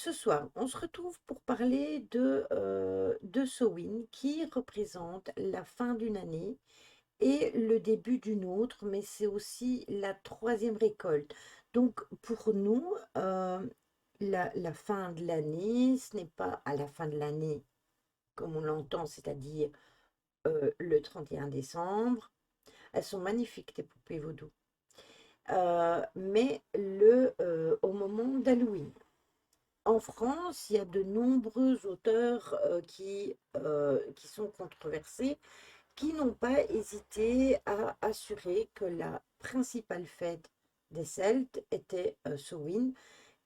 ce soir, on se retrouve pour parler de Samhain qui représente la fin d'une année et le début d'une autre, mais c'est aussi la troisième récolte. Donc pour nous, la fin de l'année, ce n'est pas à la fin de l'année comme on l'entend, c'est-à-dire le 31 décembre. Elles sont magnifiques, tes poupées vaudou. Mais au moment d'Halloween. En France, il y a de nombreux auteurs qui sont controversés, qui n'ont pas hésité à assurer que la principale fête des Celtes était Samhain,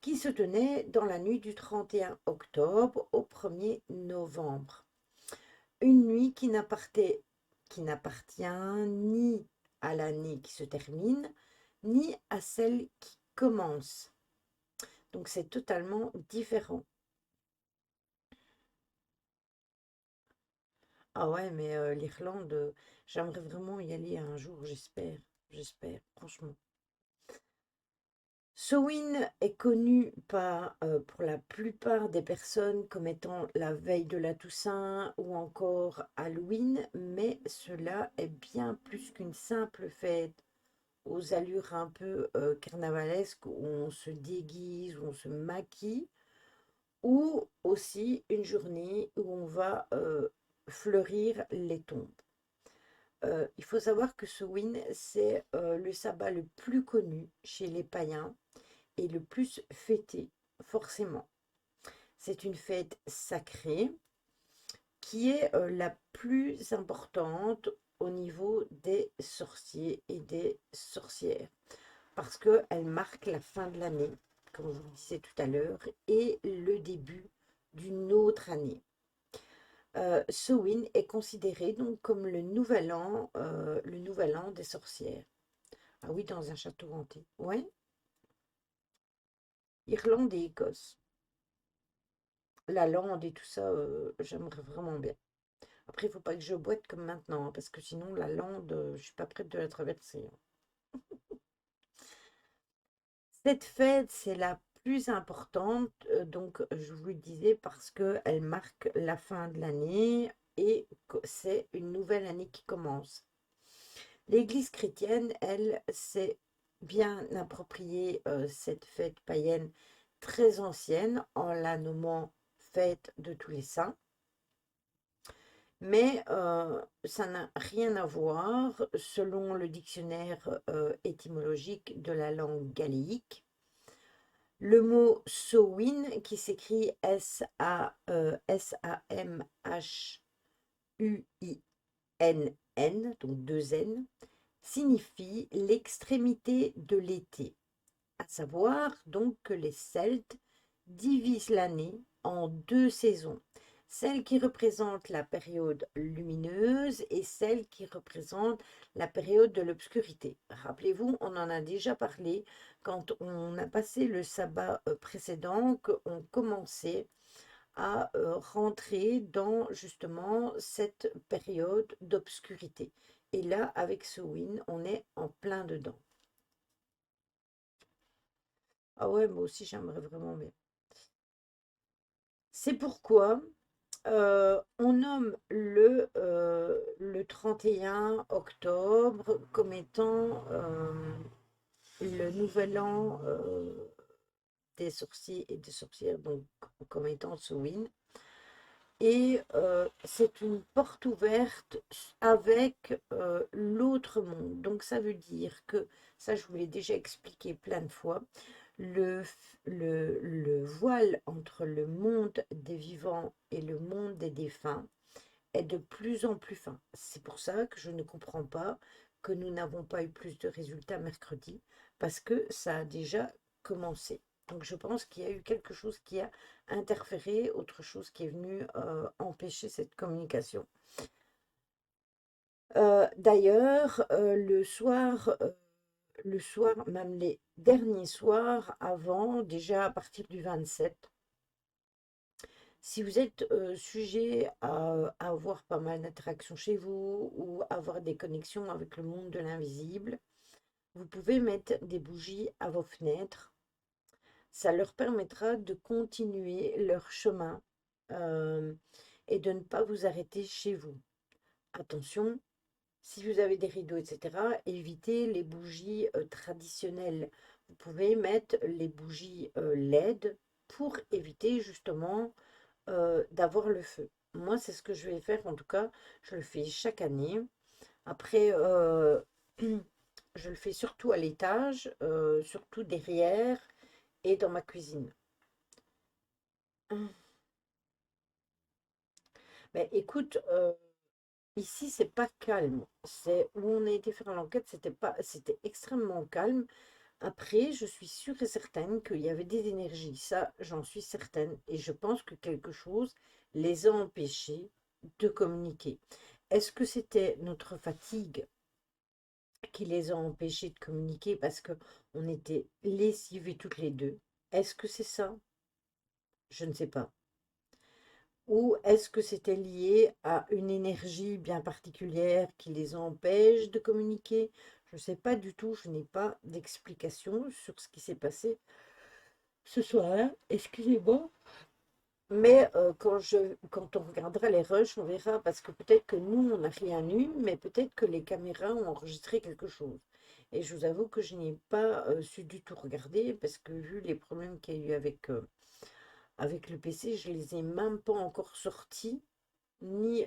qui se tenait dans la nuit du 31 octobre au 1er novembre. Une nuit qui n'appartient ni à l'année qui se termine, ni à celle qui commence. Donc c'est totalement différent. Ah ouais, mais l'Irlande, j'aimerais vraiment y aller un jour, j'espère, franchement. Samhain est connu pour la plupart des personnes comme étant la veille de la Toussaint ou encore Halloween, mais cela est bien plus qu'une simple fête aux allures un peu carnavalesques où on se déguise, où on se maquille, ou aussi une journée où on va fleurir les tombes. Il faut savoir que Samhain, c'est le sabbat le plus connu chez les païens et le plus fêté, forcément. C'est une fête sacrée qui est la plus importante au niveau des sorciers et des sorcières, parce qu'elle marque la fin de l'année, comme je vous le disais tout à l'heure, et le début d'une autre année. Samhain est considéré donc comme le nouvel an des sorcières. Ah oui, dans un château hanté. Ouais, Irlande et Écosse. La lande et tout ça, j'aimerais vraiment bien. Après, il faut pas que je boite comme maintenant, hein, parce que sinon, la lande, je suis pas prête de la traverser, hein. Cette fête, c'est la plus importante, donc je vous le disais, parce qu'elle marque la fin de l'année et que c'est une nouvelle année qui commence. L'Église chrétienne, elle, s'est bien appropriée cette fête païenne très ancienne en la nommant fête de tous les saints. Mais ça n'a rien à voir selon le dictionnaire étymologique de la langue galéique. Le mot Samhain, qui s'écrit Samhain, donc deux N, signifie l'extrémité de l'été, à savoir donc que les Celtes divisent l'année en deux saisons, celle qui représente la période lumineuse et celle qui représente la période de l'obscurité. Rappelez-vous, on en a déjà parlé quand on a passé le sabbat précédent, qu'on commençait à rentrer dans justement cette période d'obscurité. Et là, avec Samhain, on est en plein dedans. Ah ouais, moi aussi, j'aimerais vraiment bien. C'est pourquoi on nomme le 31 octobre comme étant le nouvel an des sorciers et des sorcières, donc comme étant Samhain. Et c'est une porte ouverte avec l'autre monde. Donc ça veut dire que, ça je vous l'ai déjà expliqué plein de fois, le, le voile entre le monde des vivants et le monde des défunts est de plus en plus fin. C'est pour ça que je ne comprends pas que nous n'avons pas eu plus de résultats mercredi, parce que ça a déjà commencé. Donc je pense qu'il y a eu quelque chose qui a interféré, autre chose qui est venu empêcher cette communication. D'ailleurs, le soir, même les derniers soirs avant, déjà à partir du 27, si vous êtes sujet à avoir pas mal d'interactions chez vous ou avoir des connexions avec le monde de l'invisible, vous pouvez mettre des bougies à vos fenêtres. ça leur permettra de continuer leur chemin euh, et de ne pas vous arrêter chez vous. Attention, si vous avez des rideaux, etc., évitez les bougies traditionnelles. Vous pouvez mettre les bougies LED pour éviter justement d'avoir le feu. Moi, c'est ce que je vais faire. En tout cas, je le fais chaque année. Après, je le fais surtout à l'étage, surtout derrière et dans ma cuisine. Ben, écoute, ici, c'est pas calme. C'est où on a été faire l'enquête, c'était extrêmement calme. Après, je suis sûre et certaine qu'il y avait des énergies. Ça, j'en suis certaine. Et je pense que quelque chose les a empêchés de communiquer. Est-ce que c'était notre fatigue qui les a empêchés de communiquer parce que on était lessivés toutes les deux? Est-ce que c'est ça? Je ne sais pas. Ou est-ce que c'était lié à une énergie bien particulière qui les empêche de communiquer? Je ne sais pas du tout, je n'ai pas d'explication sur ce qui s'est passé ce soir, excusez-moi. Mais quand on regardera les rushs, on verra, parce que peut-être que nous, on n'a rien eu, mais peut-être que les caméras ont enregistré quelque chose. Et je vous avoue que je n'ai pas su du tout regarder, parce que vu les problèmes qu'il y a eu avec le PC, je les ai même pas encore sortis, ni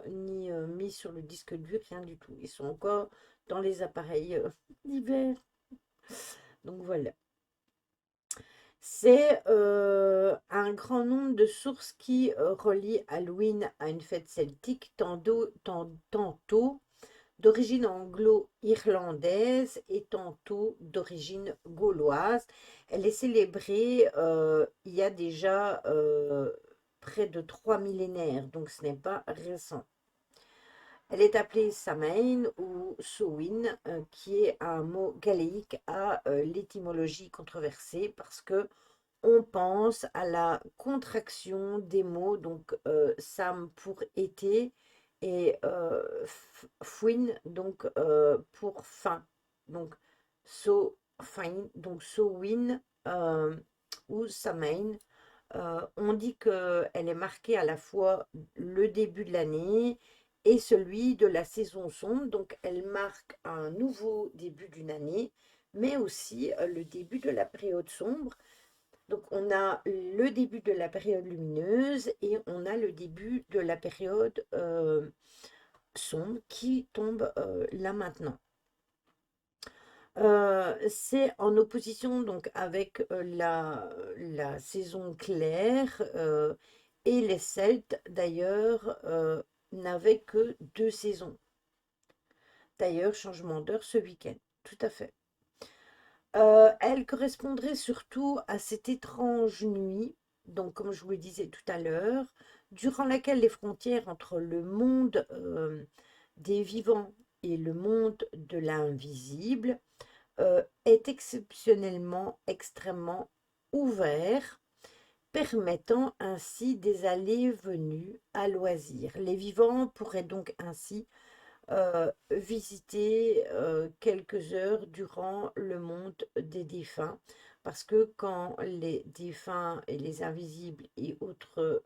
mis sur le disque dur, rien du tout. Ils sont encore dans les appareils divers. Donc voilà. C'est un grand nombre de sources qui relient Halloween à une fête celtique, tantôt d'origine anglo-irlandaise et tantôt d'origine gauloise. Elle est célébrée il y a déjà près de 3 millénaires, donc ce n'est pas récent. Elle est appelée Samhain ou Samhain, qui est un mot gaélique à l'étymologie controversée parce que on pense à la contraction des mots, donc Sam pour été et Fuin donc pour fin. Donc fin, donc Samhain ou Samhain. On dit qu'elle est marquée à la fois le début de l'année et celui de la saison sombre. Donc elle marque un nouveau début d'une année, mais aussi le début de la période sombre. Donc on a le début de la période lumineuse et on a le début de la période sombre qui tombe là maintenant. C'est en opposition donc avec la saison claire et les Celtes d'ailleurs n'avaient que 2 saisons. D'ailleurs, changement d'heure ce week-end, tout à fait. Elle correspondrait surtout à cette étrange nuit, donc comme je vous le disais tout à l'heure, durant laquelle les frontières entre le monde des vivants et le monde de l'invisible est exceptionnellement extrêmement ouvert, permettant ainsi des allées-venues à loisir. Les vivants pourraient donc ainsi visiter quelques heures durant le monde des défunts, parce que quand les défunts et les invisibles et autres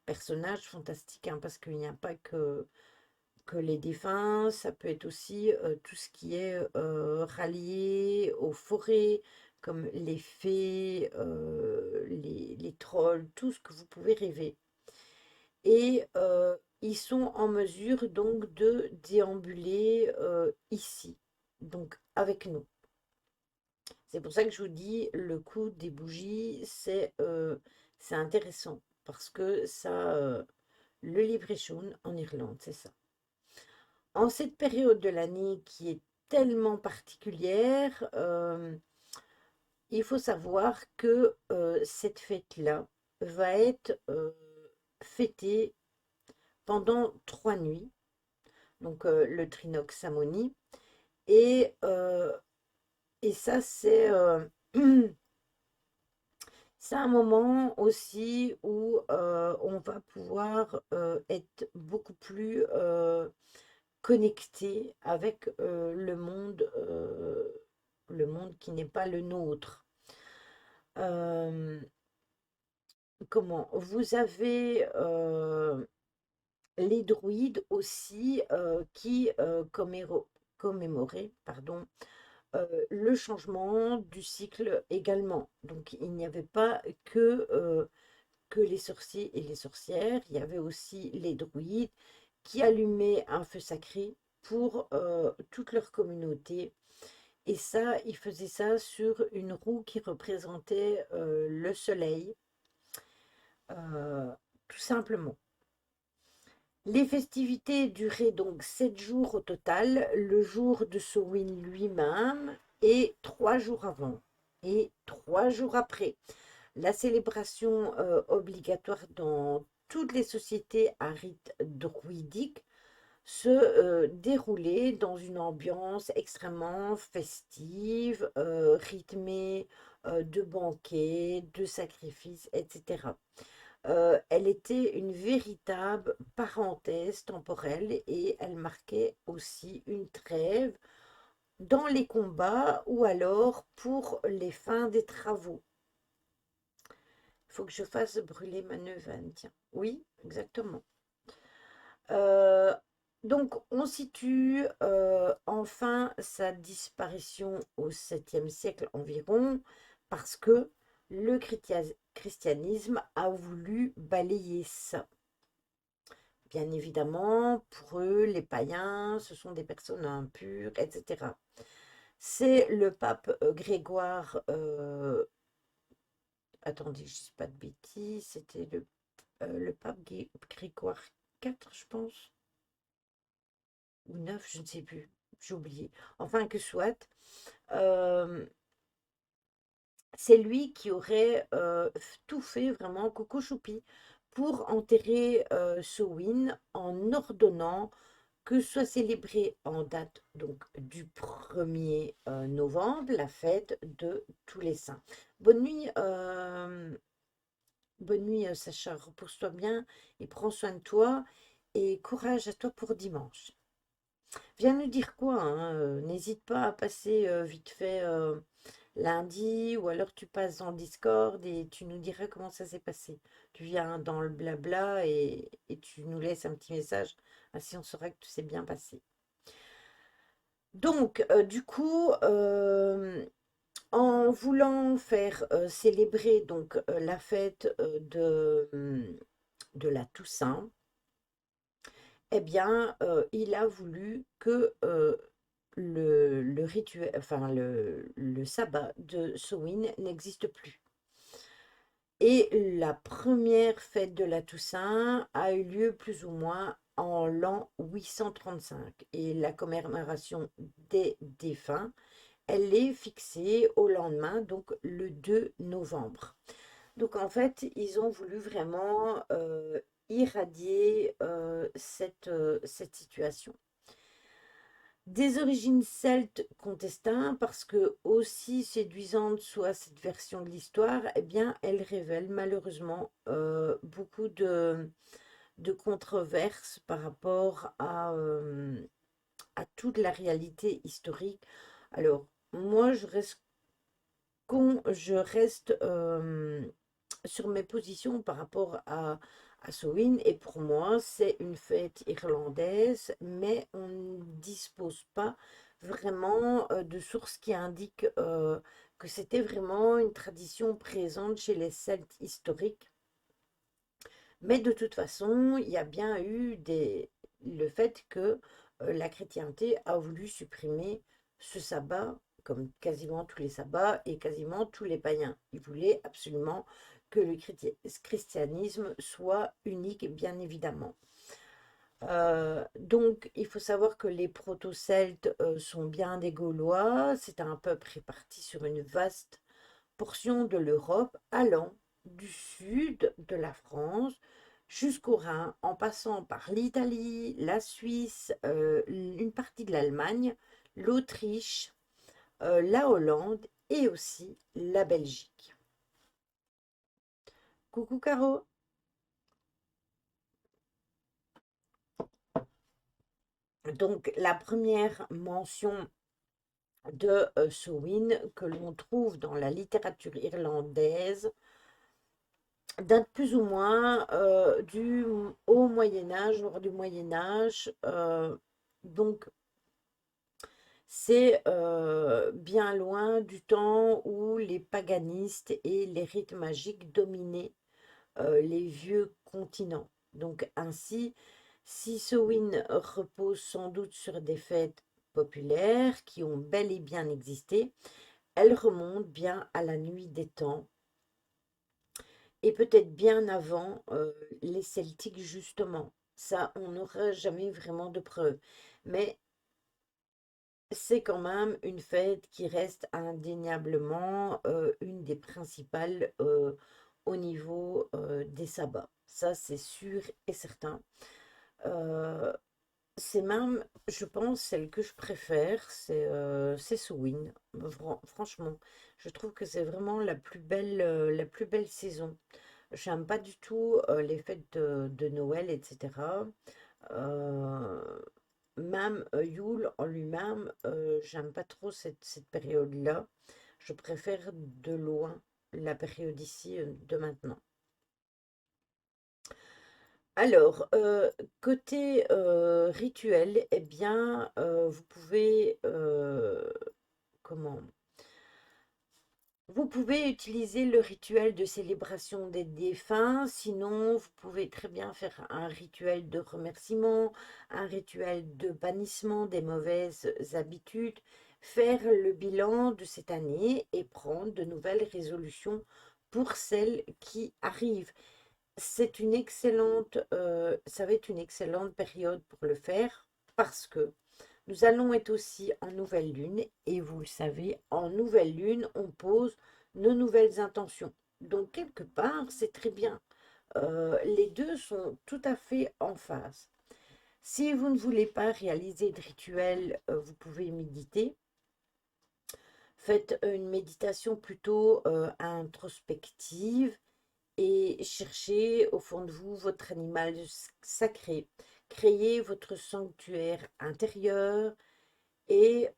personnages fantastiques, hein, parce qu'il n'y a pas que les défunts, ça peut être aussi tout ce qui est rallié aux forêts, comme les fées, les trolls, tout ce que vous pouvez rêver. Et ils sont en mesure donc de déambuler ici, donc avec nous. C'est pour ça que je vous dis, le coup des bougies, c'est intéressant, parce que ça, le Leprechaun en Irlande, c'est ça. En cette période de l'année qui est tellement particulière, il faut savoir que cette fête-là va être fêtée pendant 3 nuits, donc le Trinoc Samoni, et, euh, et ça c'est un moment aussi où on va pouvoir être beaucoup plus connecté avec le monde qui n'est pas le nôtre. Euh, Comment? Vous avez les druides aussi qui commémoraient, pardon, le changement du cycle également. Donc il n'y avait pas que les sorciers et les sorcières, il y avait aussi les druides qui allumaient un feu sacré pour toute leur communauté. Et ça, ils faisaient ça sur une roue qui représentait le soleil, euh, tout simplement. Les festivités duraient donc 7 jours au total, le jour de Samhain lui-même et 3 jours avant et 3 jours après. La célébration obligatoire dans toutes les sociétés à rite druidique se déroulait dans une ambiance extrêmement festive, rythmée de banquets, de sacrifices, etc. Elle était une véritable parenthèse temporelle et elle marquait aussi une trêve dans les combats ou alors pour les fins des travaux. Il faut que je fasse brûler ma neuvaine, tiens. Oui, exactement. Euh, donc, on situe enfin sa disparition au 7e siècle environ, parce que le christianisme a voulu balayer ça. Bien évidemment, pour eux, les païens, ce sont des personnes impures, etc. C'est le pape Grégoire, attendez, je ne dis pas de bêtises, c'était le pape Grégoire IV, je pense, ou 9, je ne sais plus, j'ai oublié. Enfin, que soit, euh, c'est lui qui aurait tout fait vraiment coco choupi pour enterrer Samhain en ordonnant que soit célébrée en date donc du 1er novembre, la fête de tous les saints. Bonne nuit Sacha, repose-toi bien et prends soin de toi et courage à toi pour dimanche. Viens nous dire quoi, hein, n'hésite pas à passer vite fait lundi ou alors tu passes dans le Discord et tu nous diras comment ça s'est passé. Tu viens dans le blabla et tu nous laisses un petit message, ainsi on saura que tout s'est bien passé. Donc, du coup, en voulant faire célébrer donc la fête de la Toussaint, eh bien, il a voulu que le rituel, enfin le sabbat de Samhain n'existe plus. Et la première fête de la Toussaint a eu lieu plus ou moins en l'an 835. Et la commémoration des défunts, elle est fixée au lendemain, donc le 2 novembre. Donc en fait, ils ont voulu vraiment irradier cette situation. Des origines celtes contestées, parce que aussi séduisante soit cette version de l'histoire, eh bien, elle révèle malheureusement beaucoup de controverses par rapport à toute la réalité historique. Alors, moi, je reste sur mes positions par rapport à Samhain, et pour moi, c'est une fête irlandaise, mais on ne dispose pas vraiment de sources qui indiquent que c'était vraiment une tradition présente chez les Celtes historiques. Mais de toute façon, il y a bien eu le fait que la chrétienté a voulu supprimer ce sabbat, comme quasiment tous les sabbats et quasiment tous les païens. Ils voulaient absolument que le christianisme soit unique, bien évidemment. Donc, il faut savoir que les proto-celtes sont bien des Gaulois. C'est un peuple réparti sur une vaste portion de l'Europe, allant du sud de la France jusqu'au Rhin, en passant par l'Italie, la Suisse, une partie de l'Allemagne, l'Autriche, la Hollande et aussi la Belgique. Coucou Caro. Donc la première mention de Samhain que l'on trouve dans la littérature irlandaise date plus ou moins du haut Moyen Âge, voire du Moyen Âge. Donc c'est bien loin du temps où les paganistes et les rites magiques dominaient les vieux continents. Donc ainsi, si Samhain repose sans doute sur des fêtes populaires qui ont bel et bien existé, elle remonte bien à la nuit des temps et peut-être bien avant les Celtiques justement. Ça, on n'aura jamais vraiment de preuves. Mais c'est quand même une fête qui reste indéniablement une des principales au niveau des sabbats. Ça, c'est sûr et certain. Euh, c'est même, je pense, celle que je préfère, c'est Samhain. Franchement, je trouve que c'est vraiment la plus belle saison. J'aime pas du tout les fêtes de Noël, etc. Euh, Même Yule en lui-même, j'aime pas trop cette période-là. Je préfère de loin la période ici de maintenant. Alors, côté rituel, eh bien, vous pouvez, comment? Vous pouvez utiliser le rituel de célébration des défunts, sinon vous pouvez très bien faire un rituel de remerciement, un rituel de bannissement des mauvaises habitudes, faire le bilan de cette année et prendre de nouvelles résolutions pour celles qui arrivent. Ça va être une excellente période pour le faire parce que nous allons être aussi en nouvelle lune et vous le savez, en nouvelle lune, on pose nos nouvelles intentions. Donc quelque part, c'est très bien. Les deux sont tout à fait en phase. Si vous ne voulez pas réaliser de rituel, vous pouvez méditer. Faites une méditation plutôt introspective et cherchez au fond de vous votre animal sacré. Créez votre sanctuaire intérieur et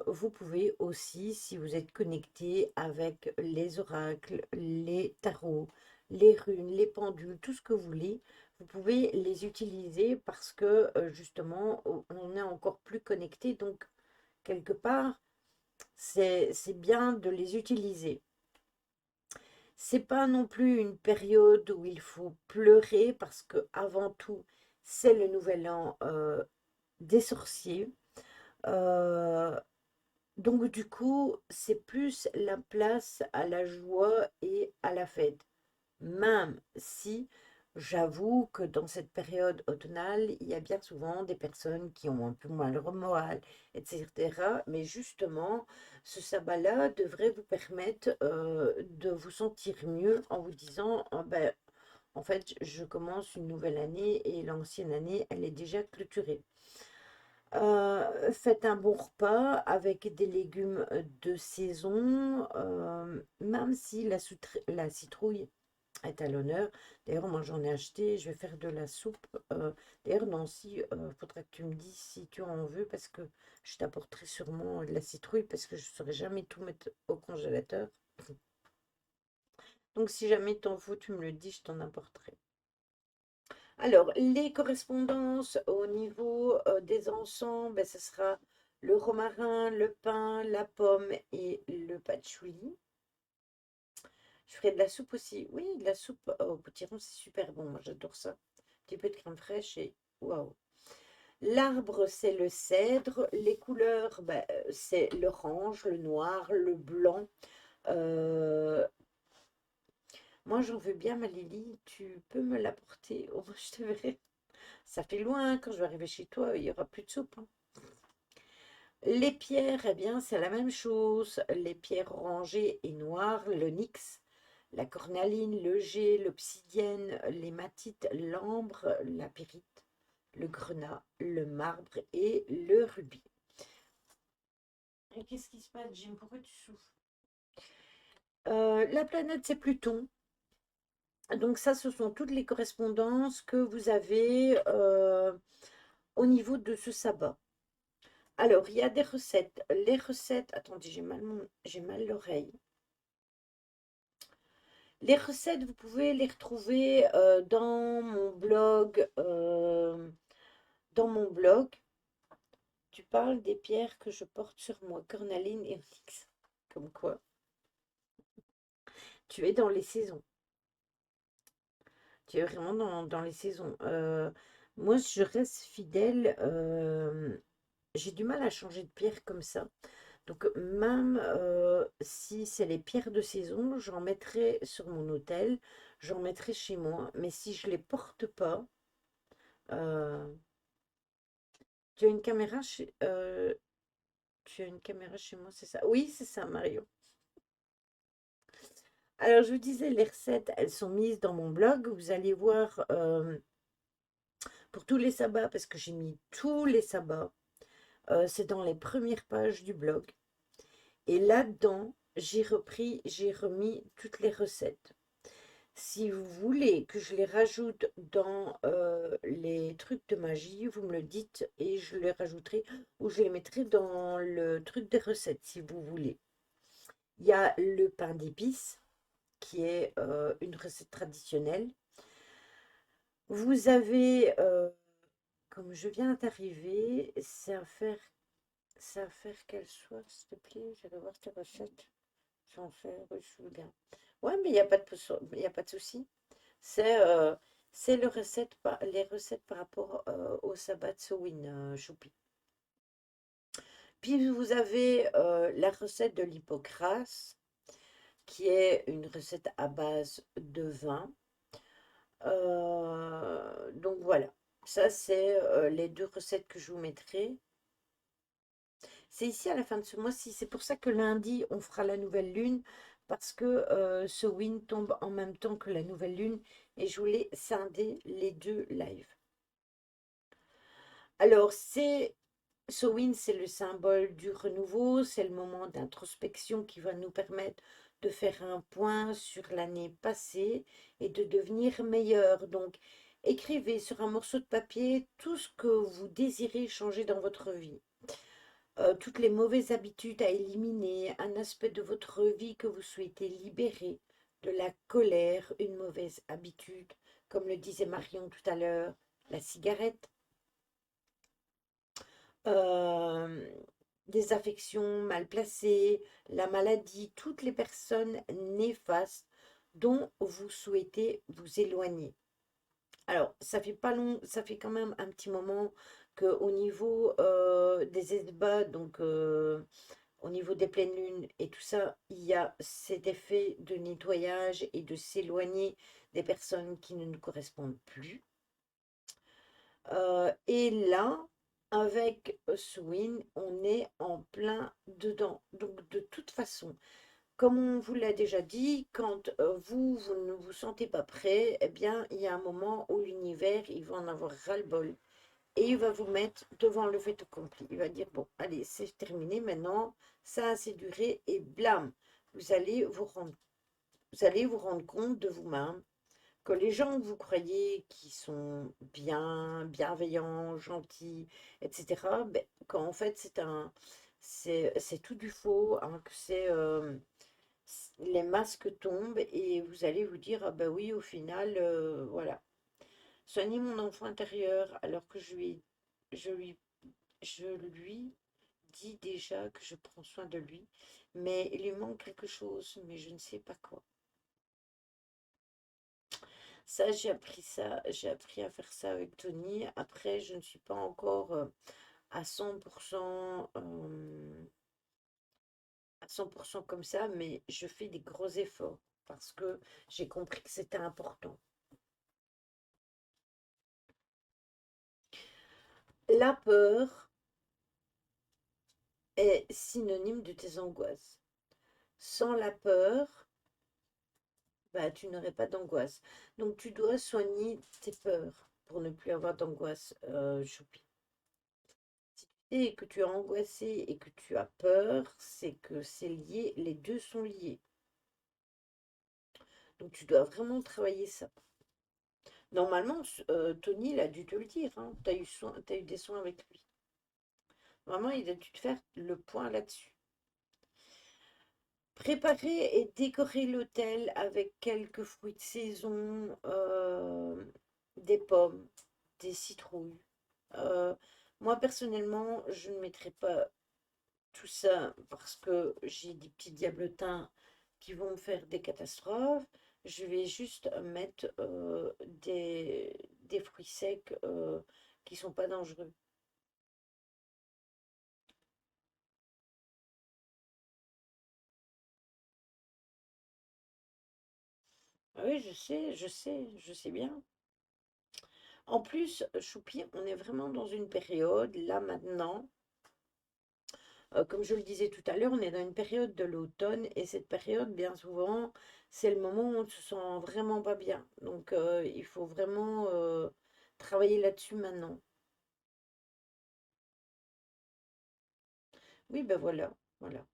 vous pouvez aussi, si vous êtes connecté avec les oracles, les tarots, les runes, les pendules, tout ce que vous voulez, vous pouvez les utiliser parce que justement, on est encore plus connecté. Donc, quelque part, c'est bien de les utiliser. C'est pas non plus une période où il faut pleurer parce que avant tout, c'est le nouvel an des sorciers. Euh, donc du coup, c'est plus la place à la joie et à la fête. Même si j'avoue que dans cette période automnale, il y a bien souvent des personnes qui ont un peu moins le moral, etc. Mais justement, ce sabbat-là devrait vous permettre de vous sentir mieux en vous disant, ah ben, en fait, je commence une nouvelle année et l'ancienne année, elle est déjà clôturée. Faites un bon repas avec des légumes de saison, même si la citrouille est à l'honneur. D'ailleurs, moi j'en ai acheté, je vais faire de la soupe. D'ailleurs, Nancy, faudra que tu me dises si tu en veux, parce que je t'apporterai sûrement de la citrouille, parce que je ne saurais jamais tout mettre au congélateur. Donc si jamais t'en faut, tu me le dis, je t'en apporterai. Alors, les correspondances au niveau des encens, ben, ce sera le romarin, le pin, la pomme et le patchouli. Je ferai de la soupe aussi. Oui, de la soupe au potiron, c'est super bon. Moi, j'adore ça. Un petit peu de crème fraîche et waouh. L'arbre, c'est le cèdre. Les couleurs, ben, c'est l'orange, le noir, le blanc. Euh, Moi, j'en veux bien, ma Lily. Tu peux me l'apporter? Oh, je te verrai. Ça fait loin, quand je vais arriver chez toi, il n'y aura plus de soupe, hein. Les pierres, eh bien, c'est la même chose. Les pierres orangées et noires, l'onyx, la cornaline, le jet, l'obsidienne, l'hématite, l'ambre, la pyrite, le grenat, le marbre et le rubis. Et qu'est-ce qui se passe, Jim? Pourquoi tu souffles? La planète, c'est Pluton. Donc ça, ce sont toutes les correspondances que vous avez au niveau de ce sabbat. Alors, il y a des recettes. Les recettes, attendez, j'ai mal l'oreille. Les recettes, vous pouvez les retrouver dans mon blog. Dans mon blog, tu parles des pierres que je porte sur moi, cornaline et onyx. Comme quoi, tu es dans les saisons. Tu es vraiment dans les saisons. Moi, je reste fidèle. J'ai du mal à changer de pierre comme ça. Donc, même si c'est les pierres de saison, j'en mettrai sur mon hôtel, j'en mettrai chez moi. Mais si je les porte pas, euh, tu as une caméra tu as une caméra chez moi, c'est ça? Oui, c'est ça, Mario. Alors, je vous disais, les recettes, elles sont mises dans mon blog. Vous allez voir pour tous les sabbats, parce que j'ai mis tous les sabbats. C'est dans les premières pages du blog. Et là-dedans, j'ai remis toutes les recettes. Si vous voulez que je les rajoute dans les trucs de magie, vous me le dites et je les rajouterai ou je les mettrai dans le truc des recettes si vous voulez. Il y a le pain d'épices qui est une recette traditionnelle. Vous avez, comme je viens d'arriver, c'est à faire quelle soit, s'il te plaît, je vais voir tes recettes. J'en fais, oui, je veux bien. Ouais, mais il n'y a pas de, il y a pas de souci. C'est c'est les recettes par rapport au sabbat Sowin, Choupi. Puis vous avez la recette de l'hypocrase, qui est une recette à base de vin. Donc voilà, ça c'est les deux recettes que je vous mettrai. C'est ici à la fin de ce mois-ci. C'est pour ça que lundi, on fera la nouvelle lune, parce que ce win tombe en même temps que la nouvelle lune, et je voulais scinder les deux lives. Alors, ce win, c'est le symbole du renouveau, c'est le moment d'introspection qui va nous permettre de faire un point sur l'année passée et de devenir meilleur. Donc, écrivez sur un morceau de papier tout ce que vous désirez changer dans votre vie. Toutes les mauvaises habitudes à éliminer, un aspect de votre vie que vous souhaitez libérer, de la colère, une mauvaise habitude, comme le disait Marion tout à l'heure, la cigarette, euh, des affections mal placées, la maladie, toutes les personnes néfastes dont vous souhaitez vous éloigner. Alors, ça fait pas long, ça fait quand même un petit moment qu'au niveau des ESBA, donc au niveau des pleines lunes et tout ça, il y a cet effet de nettoyage et de s'éloigner des personnes qui ne nous correspondent plus. Et là, avec Swin, on est en plein dedans. Donc, de toute façon, comme on vous l'a déjà dit, quand vous ne vous sentez pas prêt, eh bien, il y a un moment où l'univers, il va en avoir ras-le-bol. Et il va vous mettre devant le fait accompli. Il va dire, bon, allez, c'est terminé maintenant, ça a assez duré, et blam, vous allez vous rendre compte de vous-même que les gens que vous croyez qui sont bien, bienveillants, gentils, etc., ben, qu'en fait c'est tout du faux, hein, que les masques tombent et vous allez vous dire, ah ben oui, au final, voilà. Soignez mon enfant intérieur alors que je lui, je lui dis déjà que je prends soin de lui, mais il lui manque quelque chose, mais je ne sais pas quoi. J'ai appris à faire ça avec Tony. Après, je ne suis pas encore à 100%, à 100% comme ça, mais je fais des gros efforts parce que j'ai compris que c'était important. La peur est synonyme de tes angoisses. Sans la peur, bah, tu n'aurais pas d'angoisse. Donc, tu dois soigner tes peurs pour ne plus avoir d'angoisse, Choupi. Si tu sais que tu es angoissé et que tu as peur, c'est que c'est lié, les deux sont liés. Donc, tu dois vraiment travailler ça. Normalement, Tony, il a dû te le dire, hein. Tu as eu des soins avec lui. Vraiment, il a dû te faire le point là-dessus. Préparer et décorer l'hôtel avec quelques fruits de saison, des pommes, des citrouilles. Euh, Moi, personnellement, je ne mettrai pas tout ça parce que j'ai des petits diablotins qui vont me faire des catastrophes. Je vais juste mettre des fruits secs qui sont pas dangereux. Ah oui, je sais bien. En plus, Choupi, on est vraiment dans une période, là maintenant, comme je le disais tout à l'heure, on est dans une période de l'automne et cette période, bien souvent, c'est le moment où on se sent vraiment pas bien. Donc, il faut vraiment travailler là-dessus maintenant. Oui, ben voilà, voilà.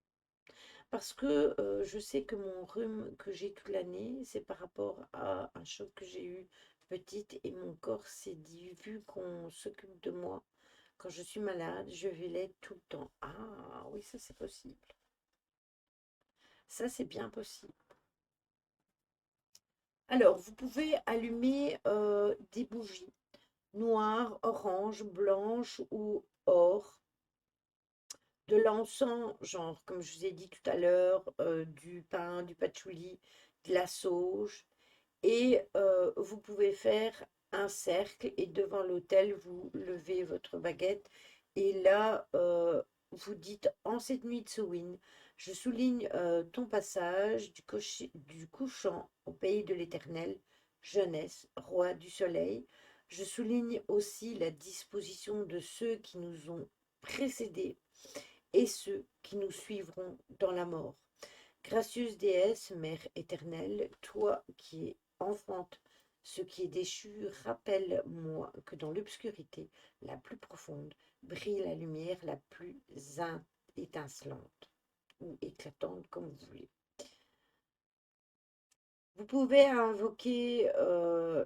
Parce que je sais que mon rhume que j'ai toute l'année, c'est par rapport à un choc que j'ai eu petite et mon corps s'est dit, vu qu'on s'occupe de moi, quand je suis malade, je vais l'être tout le temps. Ah oui, ça c'est possible. Ça c'est bien possible. Alors, vous pouvez allumer des bougies noires, oranges, blanches ou or, de l'encens, genre, comme je vous ai dit tout à l'heure, du pain, du patchouli, de la sauge. Et vous pouvez faire un cercle et devant l'autel, vous levez votre baguette. Et là, vous dites en cette nuit de Samhain, je souligne ton passage du couchant au pays de l'Éternel, jeunesse, roi du soleil. Je souligne aussi la disposition de ceux qui nous ont précédés et ceux qui nous suivront dans la mort. Gracieuse déesse, mère éternelle, toi qui enfantes ce qui est déchu, rappelle-moi que dans l'obscurité la plus profonde brille la lumière la plus étincelante ou éclatante, comme vous voulez. Vous pouvez invoquer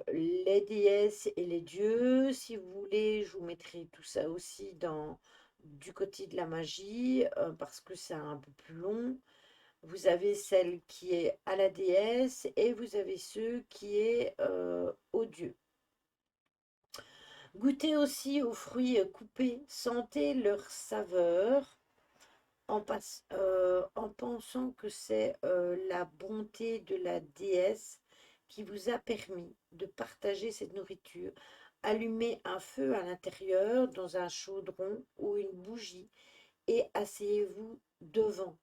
les déesses et les dieux. Si vous voulez, je vous mettrai tout ça aussi dans du côté de la magie, parce que c'est un peu plus long. Vous avez celle qui est à la déesse et vous avez ceux qui est au dieu. Goûtez aussi aux fruits coupés, sentez leur saveur en pensant que c'est la bonté de la déesse qui vous a permis de partager cette nourriture. Allumez un feu à l'intérieur dans un chaudron ou une bougie et asseyez-vous devant.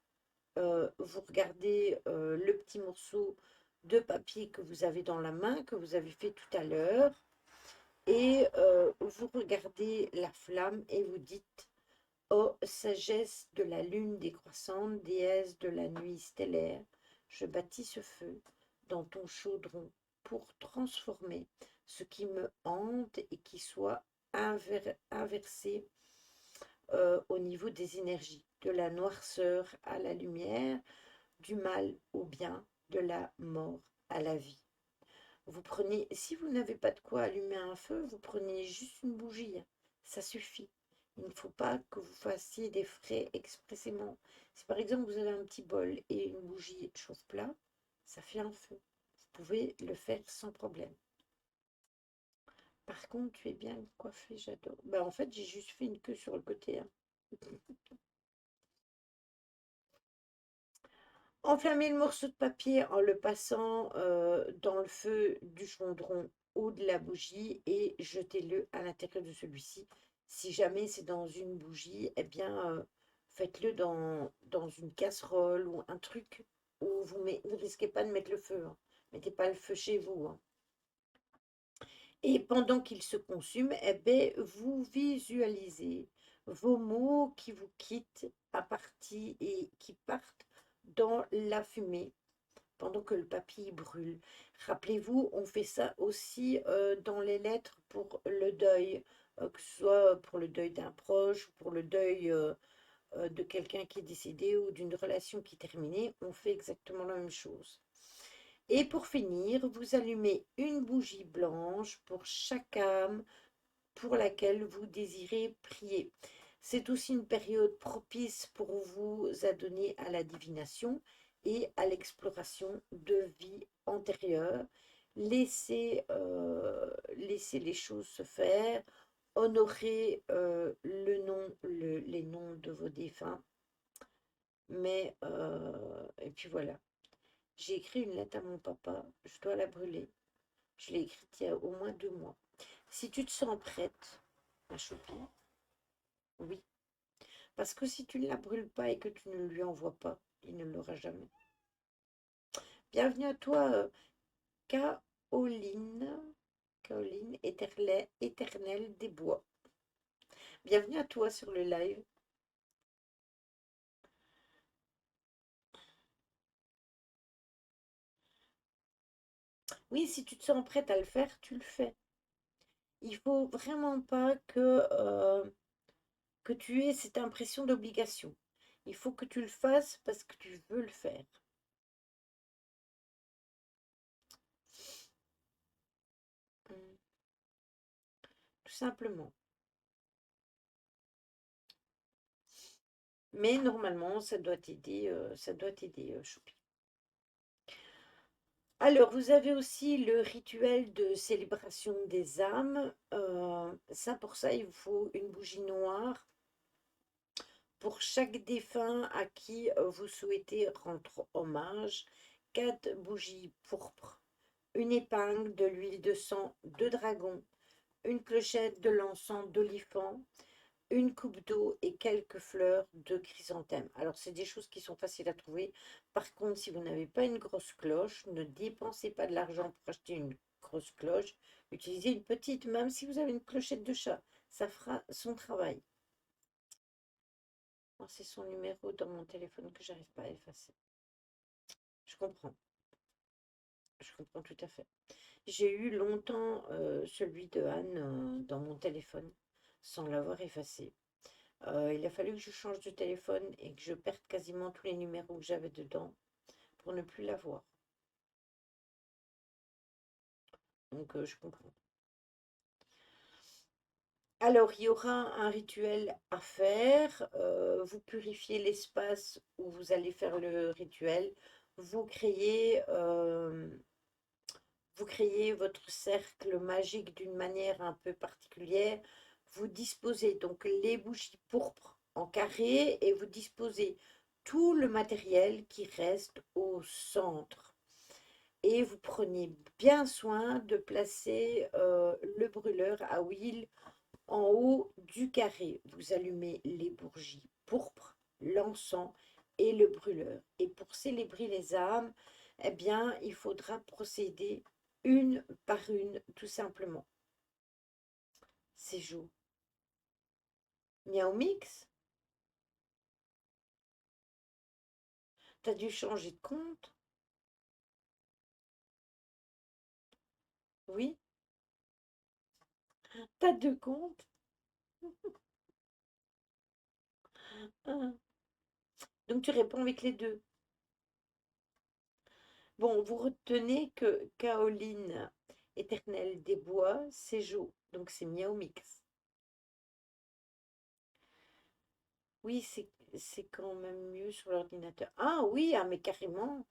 Vous regardez le petit morceau de papier que vous avez dans la main, que vous avez fait tout à l'heure, et vous regardez la flamme et vous dites, ô sagesse de la lune décroissante, déesse de la nuit stellaire, je bâtis ce feu dans ton chaudron pour transformer ce qui me hante et qui soit inversé au niveau des énergies, de la noirceur à la lumière, du mal au bien, de la mort à la vie. Vous prenez, si vous n'avez pas de quoi allumer un feu, vous prenez juste une bougie, hein. Ça suffit. Il ne faut pas que vous fassiez des frais expressément. Si par exemple vous avez un petit bol et une bougie chauffe-plat, ça fait un feu. Vous pouvez le faire sans problème. Par contre, tu es bien coiffé, j'adore. Bah, en fait, j'ai juste fait une queue sur le côté, hein. Enflammez le morceau de papier en le passant dans le feu du chaudron ou de la bougie et jetez-le à l'intérieur de celui-ci. Si jamais c'est dans une bougie, eh bien, faites-le dans une casserole ou un truc où vous ne risquez pas de mettre le feu, hein. Mettez pas le feu chez vous, hein. Et pendant qu'il se consume, eh bien, vous visualisez vos mots qui vous quittent à partie et qui partent dans la fumée pendant que le papier brûle. Rappelez-vous, on fait ça aussi dans les lettres pour le deuil, que ce soit pour le deuil d'un proche, ou pour le deuil de quelqu'un qui est décédé ou d'une relation qui est terminée. On fait exactement la même chose. Et pour finir, vous allumez une bougie blanche pour chaque âme pour laquelle vous désirez prier. C'est aussi une période propice pour vous adonner à la divination et à l'exploration de vie antérieure. Laissez les choses se faire, honorez les noms de vos défunts, mais et puis voilà. J'ai écrit une lettre à mon papa, je dois la brûler. Je l'ai écrite il y a au moins 2 mois. Si tu te sens prête à choper, oui. Parce que si tu ne la brûles pas et que tu ne lui envoies pas, il ne l'aura jamais. Bienvenue à toi, Caroline. Caroline, éternelle des bois. Bienvenue à toi sur le live. Oui, si tu te sens prête à le faire, tu le fais. Il faut vraiment pas que tu aies cette impression d'obligation. Il faut que tu le fasses parce que tu veux le faire. Mm. Tout simplement. Mais normalement, ça doit t'aider, Choupi. Alors, vous avez aussi le rituel de célébration des âmes. Ça, pour ça, il vous faut une bougie noire pour chaque défunt à qui vous souhaitez rendre hommage. 4 bougies pourpres, une épingle, de l'huile de sang, 2 dragons, une clochette, de l'encens d'olifant, une coupe d'eau et quelques fleurs de chrysanthème. Alors, c'est des choses qui sont faciles à trouver. Par contre, si vous n'avez pas une grosse cloche, ne dépensez pas de l'argent pour acheter une grosse cloche. Utilisez une petite, même si vous avez une clochette de chat. Ça fera son travail. Oh, c'est son numéro dans mon téléphone que j'arrive pas à effacer. Je comprends. Je comprends tout à fait. J'ai eu longtemps celui de Anne dans mon téléphone sans l'avoir effacé. Il a fallu que je change de téléphone et que je perde quasiment tous les numéros que j'avais dedans pour ne plus l'avoir. Donc, je comprends. Alors, il y aura un rituel à faire. Vous purifiez l'espace où vous allez faire le rituel. Vous créez, euh, vous créez votre cercle magique d'une manière un peu particulière. Vous disposez donc les bougies pourpres en carré et vous disposez tout le matériel qui reste au centre. Et vous prenez bien soin de placer le brûleur à huile en haut du carré. Vous allumez les bougies pourpres, l'encens et le brûleur. Et pour célébrer les âmes, eh bien, il faudra procéder une par une, tout simplement. C'est Jo. Miao Mix, t'as dû changer de compte? Oui, t'as 2 comptes? Ah. Donc tu réponds avec les deux. Bon, vous retenez que Caroline, éternelle des bois, c'est Jo. Donc c'est Miao Mix. Oui, c'est quand même mieux sur l'ordinateur. Ah oui, ah mais carrément,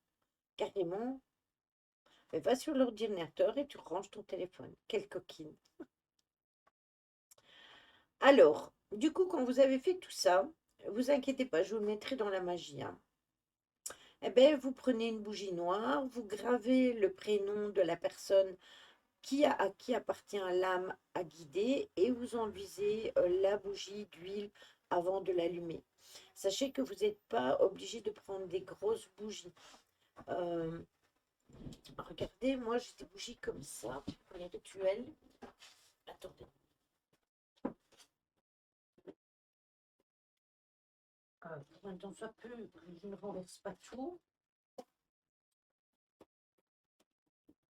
carrément. Mais va sur l'ordinateur et tu ranges ton téléphone. Quelle coquine. Alors, du coup, quand vous avez fait tout ça, vous inquiétez pas, je vous le mettrai dans la magie, hein. Eh bien, vous prenez une bougie noire, vous gravez le prénom de la personne à qui appartient l'âme à guider et vous enduisez la bougie d'huile avant de l'allumer. Sachez que vous n'êtes pas obligé de prendre des grosses bougies. Euh, Regardez, moi j'ai des bougies comme ça pour les rituels. Attendez. Pour un temps soit peu, je ne renverse pas tout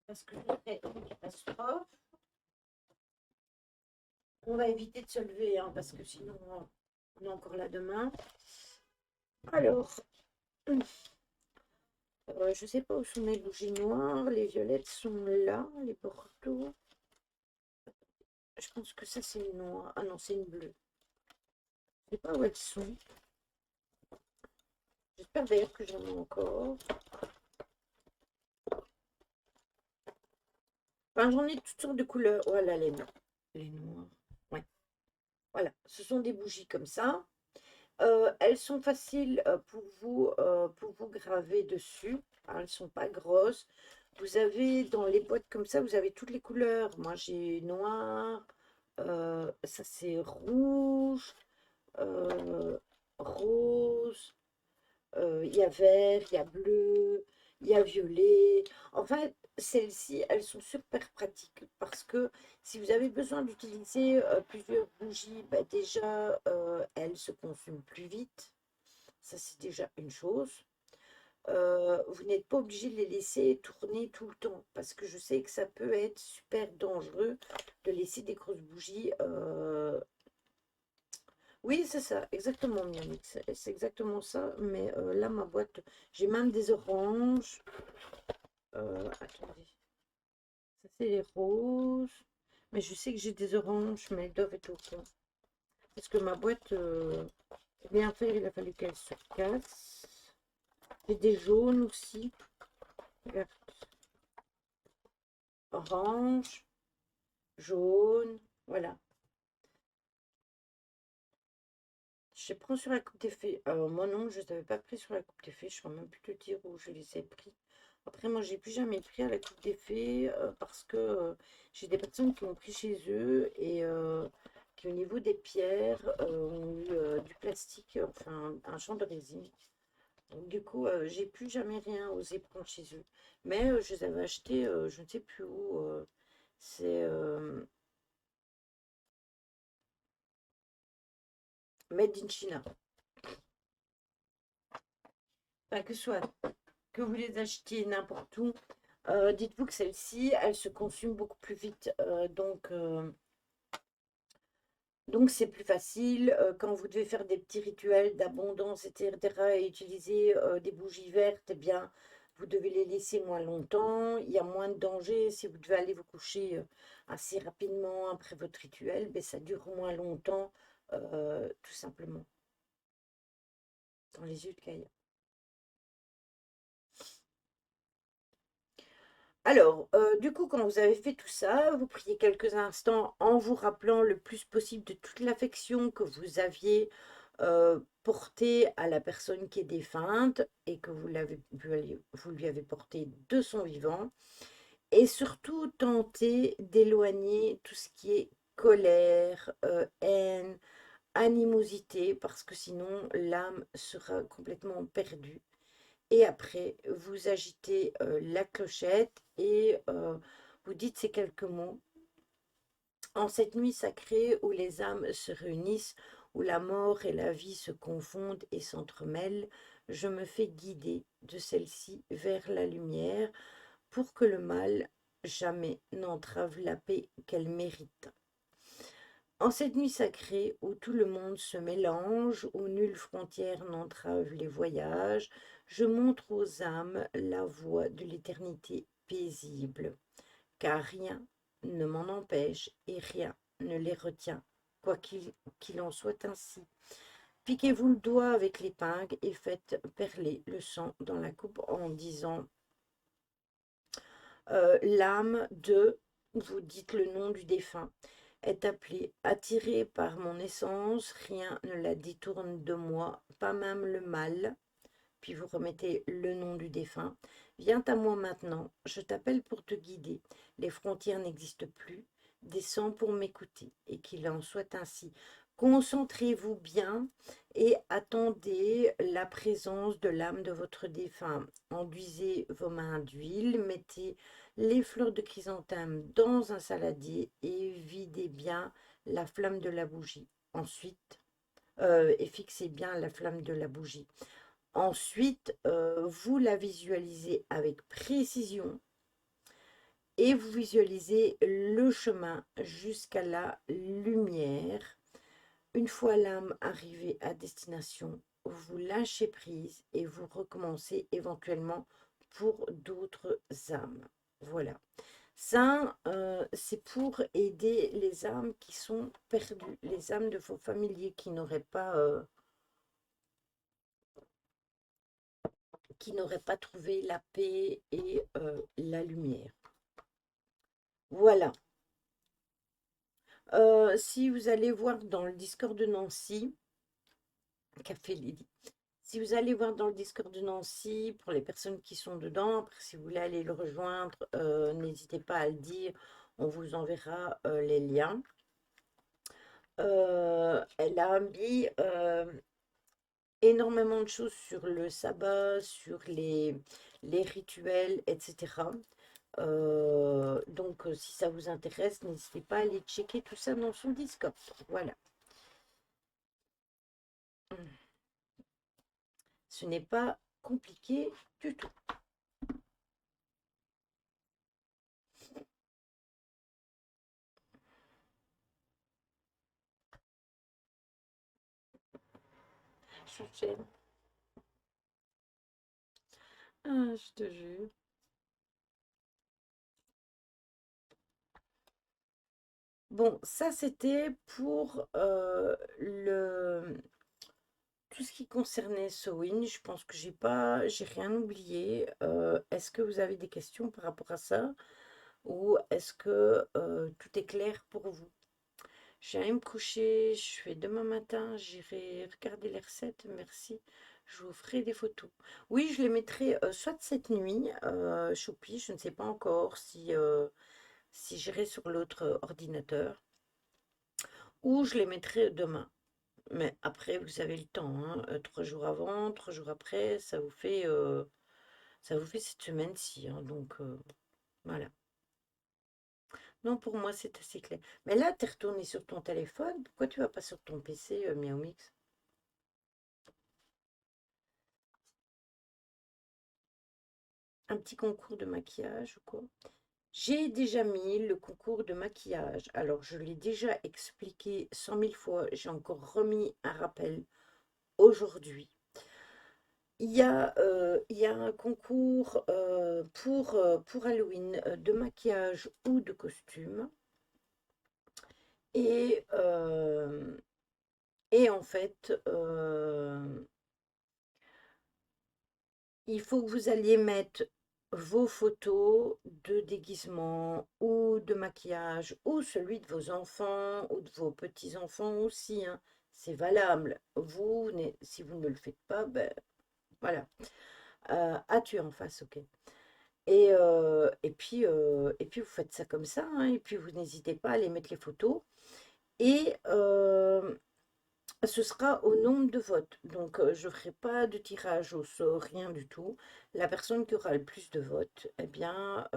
parce que je fais une catastrophe. On va éviter de se lever hein, parce que sinon on est encore là demain. Alors, je sais pas où sont mes bougies noires. Les violettes sont là, les bordeaux. Je pense que ça c'est une noire. Ah non, c'est une bleue. sais pas où elles sont. J'espère d'ailleurs que j'en ai encore. Enfin, j'en ai toutes sortes de couleurs. Voilà les noirs. Les noirs. Ouais. Voilà. Ce sont des bougies comme ça. Elles sont faciles pour vous graver dessus. Hein, elles ne sont pas grosses. Vous avez dans les boîtes comme ça, vous avez toutes les couleurs. Moi, j'ai noir. Ça, c'est rouge. euh, Rose. Il y a vert, il y a bleu, il y a violet. En fait, celles-ci, elles sont super pratiques parce que si vous avez besoin d'utiliser plusieurs bougies, bah déjà, elles se consument plus vite. Ça, c'est déjà une chose. Vous n'êtes pas obligé de les laisser tourner tout le temps parce que je sais que ça peut être super dangereux de laisser des grosses bougies. Oui, c'est ça, exactement, Miami. C'est exactement ça. Mais là, ma boîte, j'ai même des oranges. Attendez, ça c'est les roses. Mais je sais que j'ai des oranges, mais elles doivent être au fond. Parce que ma boîte, pour bien faire, il a fallu qu'elle se casse. J'ai des jaunes aussi. Regarde. Orange, jaune, voilà. Je prends sur la coupe des fées. Alors moi non, je ne les avais pas pris sur la coupe des fées. Je ne saurais même plus te dire où je les ai pris. Après, moi, j'ai plus jamais pris à la coupe des fées parce que j'ai des personnes qui ont pris chez eux et qui, au niveau des pierres, ont eu du plastique, enfin, un champ de résine. Donc, du coup, j'ai plus jamais rien osé prendre chez eux. Mais je les avais achetés, je ne sais plus où. C'est Made in China. Enfin, que ce soit que vous les achetiez n'importe où, dites-vous que celle-ci, elle se consume beaucoup plus vite. Donc c'est plus facile quand vous devez faire des petits rituels d'abondance, etc. et utiliser des bougies vertes, eh bien, vous devez les laisser moins longtemps. Il y a moins de danger. Si vous devez aller vous coucher assez rapidement après votre rituel, ben, ça dure moins longtemps, tout simplement, dans les yeux de Gaïa. Alors, du coup, quand vous avez fait tout ça, vous priez quelques instants en vous rappelant le plus possible de toute l'affection que vous aviez portée à la personne qui est défunte et que vous lui avez porté de son vivant. Et surtout, tentez d'éloigner tout ce qui est colère, haine, animosité, parce que sinon l'âme sera complètement perdue. Et après, vous agitez la clochette et vous dites ces quelques mots. En cette nuit sacrée où les âmes se réunissent, où la mort et la vie se confondent et s'entremêlent, je me fais guider de celle-ci vers la lumière pour que le mal jamais n'entrave la paix qu'elle mérite. En cette nuit sacrée où tout le monde se mélange, où nulle frontière n'entrave les voyages, je montre aux âmes la voie de l'éternité paisible, car rien ne m'en empêche et rien ne les retient, quoi qu'il en soit ainsi. Piquez-vous le doigt avec l'épingle et faites perler le sang dans la coupe en disant l'âme de, vous dites le nom du défunt, est appelée, attirée par mon essence, rien ne la détourne de moi, pas même le mal. Puis vous remettez le nom du défunt. Viens à moi maintenant, je t'appelle pour te guider. Les frontières n'existent plus. Descends pour m'écouter, et qu'il en soit ainsi. Concentrez-vous bien et attendez la présence de l'âme de votre défunt. Enduisez vos mains d'huile, mettez les fleurs de chrysanthème dans un saladier et videz bien la flamme de la bougie. Ensuite, et fixez bien la flamme de la bougie. Ensuite, vous la visualisez avec précision et vous visualisez le chemin jusqu'à la lumière. Une fois l'âme arrivée à destination, vous lâchez prise et vous recommencez éventuellement pour d'autres âmes. Voilà. Ça, c'est pour aider les âmes qui sont perdues, les âmes de vos familiers qui n'auraient pas trouvé la paix et la lumière. Voilà. Si vous allez voir dans le Discord de Nancy, Café Lily, si vous allez voir dans le Discord de Nancy, pour les personnes qui sont dedans, après si vous voulez aller le rejoindre, n'hésitez pas à le dire, on vous enverra les liens. Elle a mis énormément de choses sur le sabbat, sur les rituels, etc. Donc, si ça vous intéresse, n'hésitez pas à aller checker tout ça dans son Discord. Voilà. Ce n'est pas compliqué du tout. J'enchaîne. Ah, je te jure. Bon, ça c'était pour tout ce qui concernait Sewin. Je pense que j'ai rien oublié. Est-ce que vous avez des questions par rapport à ça? Ou est-ce que tout est clair pour vous? Je vais aller me coucher, je fais demain matin, j'irai regarder les recettes, merci. Je vous ferai des photos. Oui, je les mettrai soit cette nuit, Choupi, je ne sais pas encore si j'irai sur l'autre ordinateur, ou je les mettrai demain. Mais après, vous avez le temps, hein, 3 jours avant, 3 jours après, ça vous fait cette semaine-ci, hein, donc voilà. Non, pour moi, c'est assez clair. Mais là, tu es retourné sur ton téléphone. Pourquoi tu vas pas sur ton PC, Miao Mix? Un petit concours de maquillage ou quoi? J'ai déjà mis le concours de maquillage. Alors, je l'ai déjà expliqué 100 000 fois. J'ai encore remis un rappel aujourd'hui. Il y a un concours pour Halloween de maquillage ou de costume. Et, euh, et en fait, il faut que vous alliez mettre vos photos de déguisement ou de maquillage ou celui de vos enfants ou de vos petits-enfants aussi, hein. C'est valable. Si vous ne le faites pas, ben voilà. Tu es en face, ok. Et puis vous faites ça comme ça, hein, et puis vous n'hésitez pas à aller mettre les photos. Et ce sera au nombre de votes. Donc, je ne ferai pas de tirage au sort, rien du tout. La personne qui aura le plus de votes, eh bien,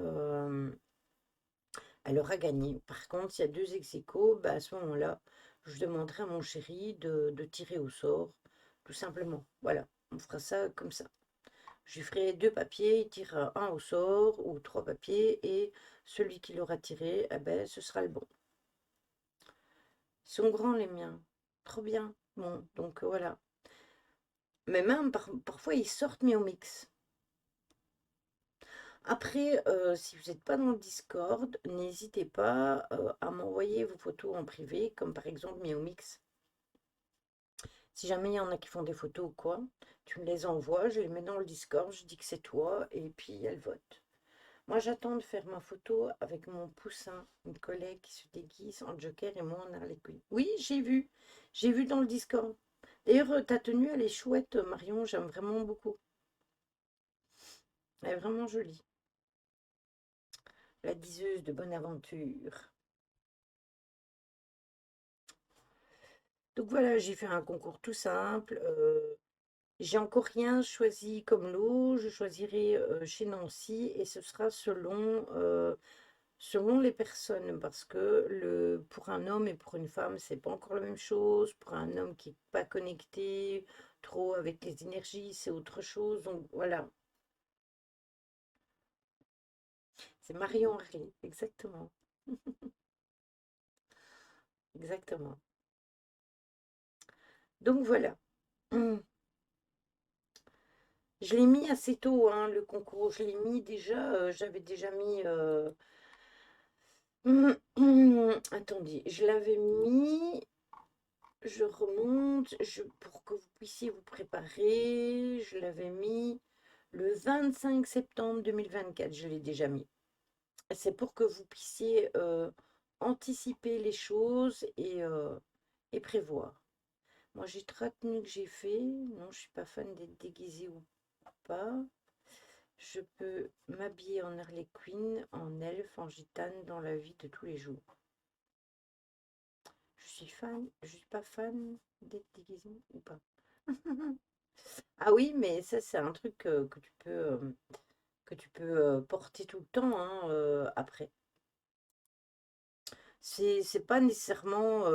elle aura gagné. Par contre, s'il y a deux ex-aequo, bah, à ce moment-là, je demanderai à mon chéri de tirer au sort, tout simplement. Voilà, on fera ça comme ça. Je lui ferai 2 papiers, il tirera un au sort, ou 3 papiers, et celui qui l'aura tiré, eh ben, ce sera le bon. Ils sont grands, les miens. Trop bien. Bon, donc voilà. Mais même parfois, ils sortent mis au mix. Après, si vous n'êtes pas dans le Discord, n'hésitez pas à m'envoyer vos photos en privé, comme par exemple Miaomix. Si jamais il y en a qui font des photos ou quoi, tu me les envoies, je les mets dans le Discord, je dis que c'est toi, et puis elle vote. Moi, j'attends de faire ma photo avec mon poussin, une collègue qui se déguise en Joker et moi en Harley Quinn. Oui, j'ai vu. J'ai vu dans le Discord. D'ailleurs, ta tenue, elle est chouette, Marion, j'aime vraiment beaucoup. Elle est vraiment jolie. La diseuse de bonne aventure. Donc voilà, j'ai fait un concours tout simple. J'ai encore rien choisi comme lot. Je choisirai chez Nancy et ce sera selon les personnes. Parce que pour un homme et pour une femme, c'est pas encore la même chose. Pour un homme qui n'est pas connecté trop avec les énergies, c'est autre chose. Donc voilà, c'est Marion Harley, exactement. Exactement. Donc voilà. Je l'ai mis assez tôt, hein, le concours. Je l'ai mis déjà, j'avais déjà mis Attendez, je l'avais mis, je remonte, pour que vous puissiez vous préparer, je l'avais mis le 25 septembre 2024, je l'ai déjà mis. C'est pour que vous puissiez anticiper les choses et prévoir. Moi, j'ai 3 tenues que j'ai fait. Non, je suis pas fan d'être déguisée ou pas. Je peux m'habiller en Harley Quinn, en elfe, en gitane dans la vie de tous les jours. Je suis pas fan d'être déguisée ou pas. Ah oui, mais ça, c'est un truc que tu peux porter tout le temps hein, après. C'est pas nécessairement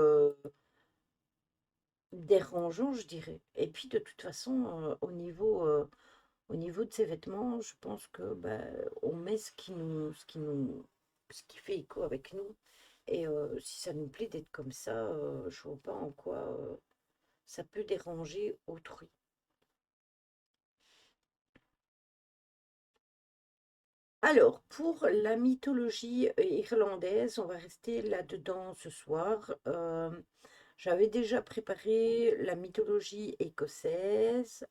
dérangeant, je dirais. Et puis, de toute façon, au niveau de ces vêtements, je pense que bah, on met ce qui fait écho avec nous. Et si ça nous plaît d'être comme ça, je vois pas en quoi ça peut déranger autrui. Alors, pour la mythologie irlandaise, on va rester là-dedans ce soir. J'avais déjà préparé la mythologie écossaise,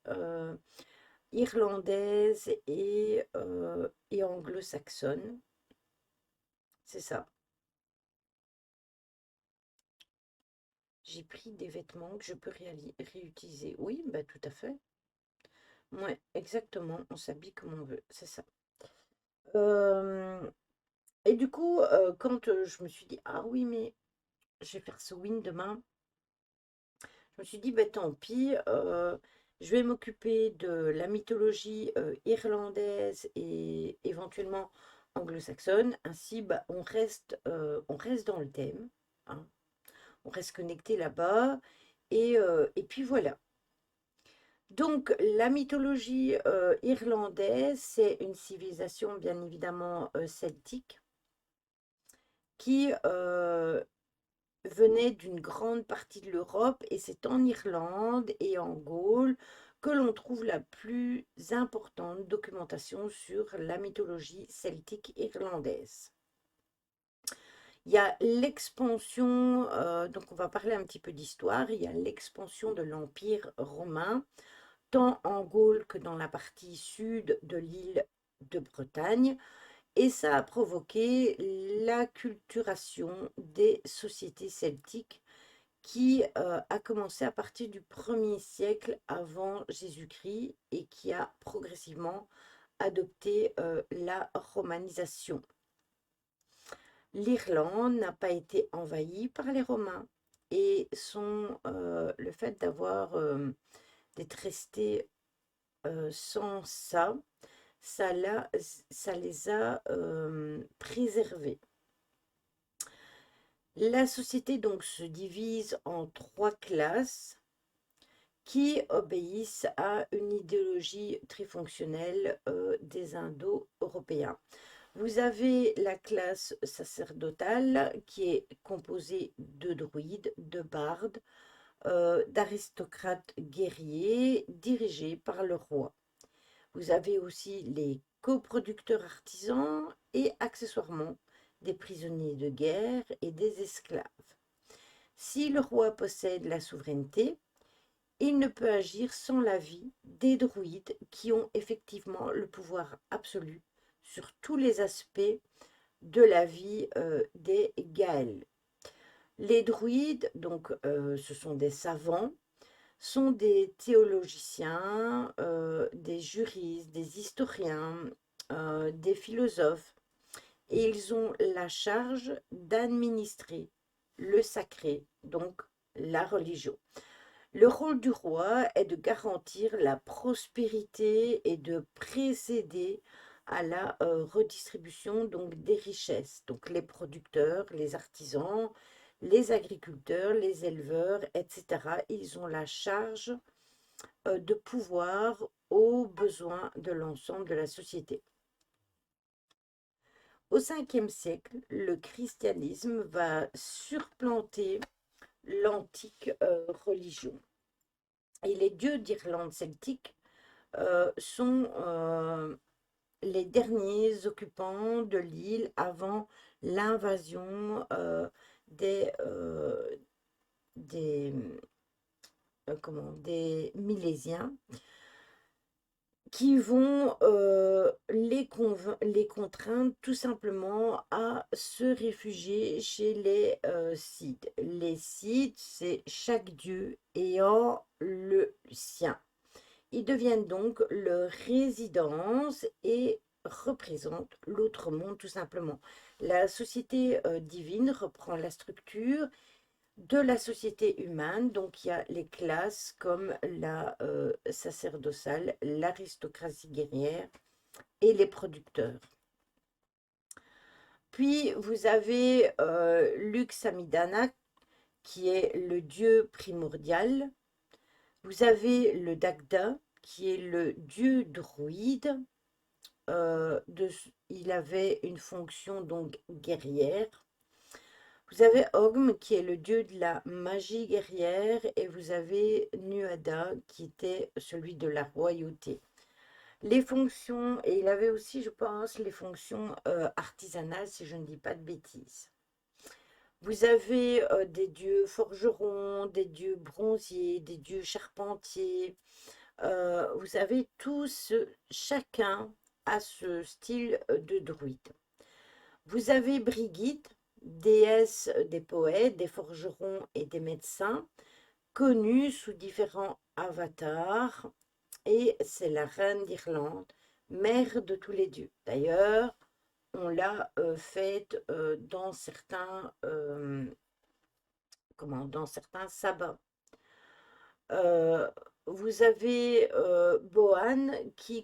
irlandaise et anglo-saxonne. C'est ça. J'ai pris des vêtements que je peux réutiliser. Oui, bah tout à fait. Ouais, exactement. On s'habille comme on veut. C'est ça. Euh, et du coup, quand je me suis dit, ah oui, mais je vais faire ce win demain, je me suis dit, bah tant pis, je vais m'occuper de la mythologie irlandaise et éventuellement anglo-saxonne. Ainsi, bah, on reste dans le thème, hein. On reste connecté là-bas. Et puis voilà. Donc, la mythologie irlandaise, c'est une civilisation bien évidemment celtique qui venait d'une grande partie de l'Europe et c'est en Irlande et en Gaule que l'on trouve la plus importante documentation sur la mythologie celtique irlandaise. Il y a l'expansion, donc on va parler un petit peu d'histoire, il y a l'expansion de l'Empire romain, tant en Gaule que dans la partie sud de l'île de Bretagne, et ça a provoqué l'acculturation des sociétés celtiques qui a commencé à partir du 1er siècle avant Jésus-Christ et qui a progressivement adopté la romanisation. L'Irlande n'a pas été envahie par les Romains et le fait d'être resté sans ça, ça les a préservés. La société donc se divise en 3 classes qui obéissent à une idéologie trifonctionnelle des Indo-Européens. Vous avez la classe sacerdotale qui est composée de druides, de bardes, d'aristocrates guerriers dirigés par le roi. Vous avez aussi les coproducteurs artisans et accessoirement des prisonniers de guerre et des esclaves. Si le roi possède la souveraineté, il ne peut agir sans l'avis des druides qui ont effectivement le pouvoir absolu sur tous les aspects de la vie des Gaëls. Les druides, donc ce sont des savants, sont des théologiciens, des juristes, des historiens, des philosophes, et ils ont la charge d'administrer le sacré, donc la religion. Le rôle du roi est de garantir la prospérité et de précéder à la redistribution donc des richesses. Donc les producteurs, les artisans, les agriculteurs, les éleveurs, etc. Ils ont la charge de pouvoir aux besoins de l'ensemble de la société. Au 5e siècle, le christianisme va supplanter l'antique religion. Et les dieux d'Irlande celtique sont les derniers occupants de l'île avant l'invasion des, des, des Milésiens qui vont les contraindre tout simplement à se réfugier chez les Sith. Les Sith, c'est chaque dieu ayant le sien. Ils deviennent donc leur résidence et représentent l'autre monde tout simplement. La société divine reprend la structure de la société humaine, donc il y a les classes comme la sacerdotale, l'aristocratie guerrière et les producteurs. Puis vous avez Lux Amidala, qui est le dieu primordial. Vous avez le Dagda, qui est le dieu druide. Il avait une fonction donc guerrière. Vous avez Ogm, qui est le dieu de la magie guerrière, et vous avez Nuada, qui était celui de la royauté. Les fonctions, et il avait aussi, je pense, les fonctions artisanales, si je ne dis pas de bêtises. Vous avez des dieux forgerons, des dieux bronziers, des dieux charpentiers. Vous avez tous, chacun a ce style de druide. Vous avez Brigitte, déesse des poètes, des forgerons et des médecins, connue sous différents avatars, et c'est la reine d'Irlande, mère de tous les dieux. D'ailleurs, on l'a faite dans certains sabbats. Vous avez Bohan,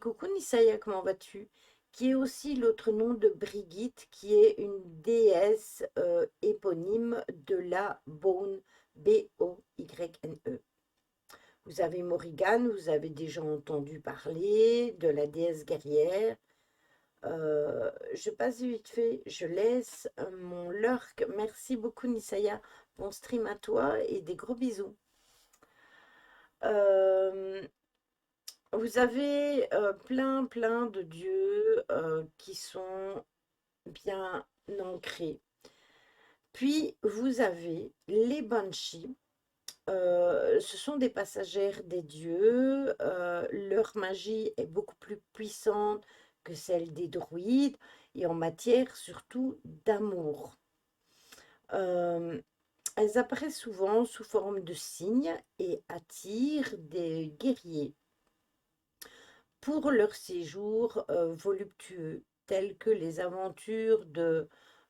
coucou Nisaya, comment vas-tu? Qui est aussi l'autre nom de Brigitte, qui est une déesse éponyme de la Beaune, B-O-Y-N-E. Vous avez Morrigan, vous avez déjà entendu parler de la déesse guerrière. Je passe vite fait, je laisse mon lurk. Merci beaucoup Nisaya, bon stream à toi et des gros bisous. Vous avez plein de dieux qui sont bien ancrés. Puis vous avez les Banshees. Ce sont des passagères des dieux. Leur magie est beaucoup plus puissante que celle des druides et en matière surtout d'amour. Elles apparaissent souvent sous forme de cygnes et attirent des guerriers pour leur séjour voluptueux, tels que les aventures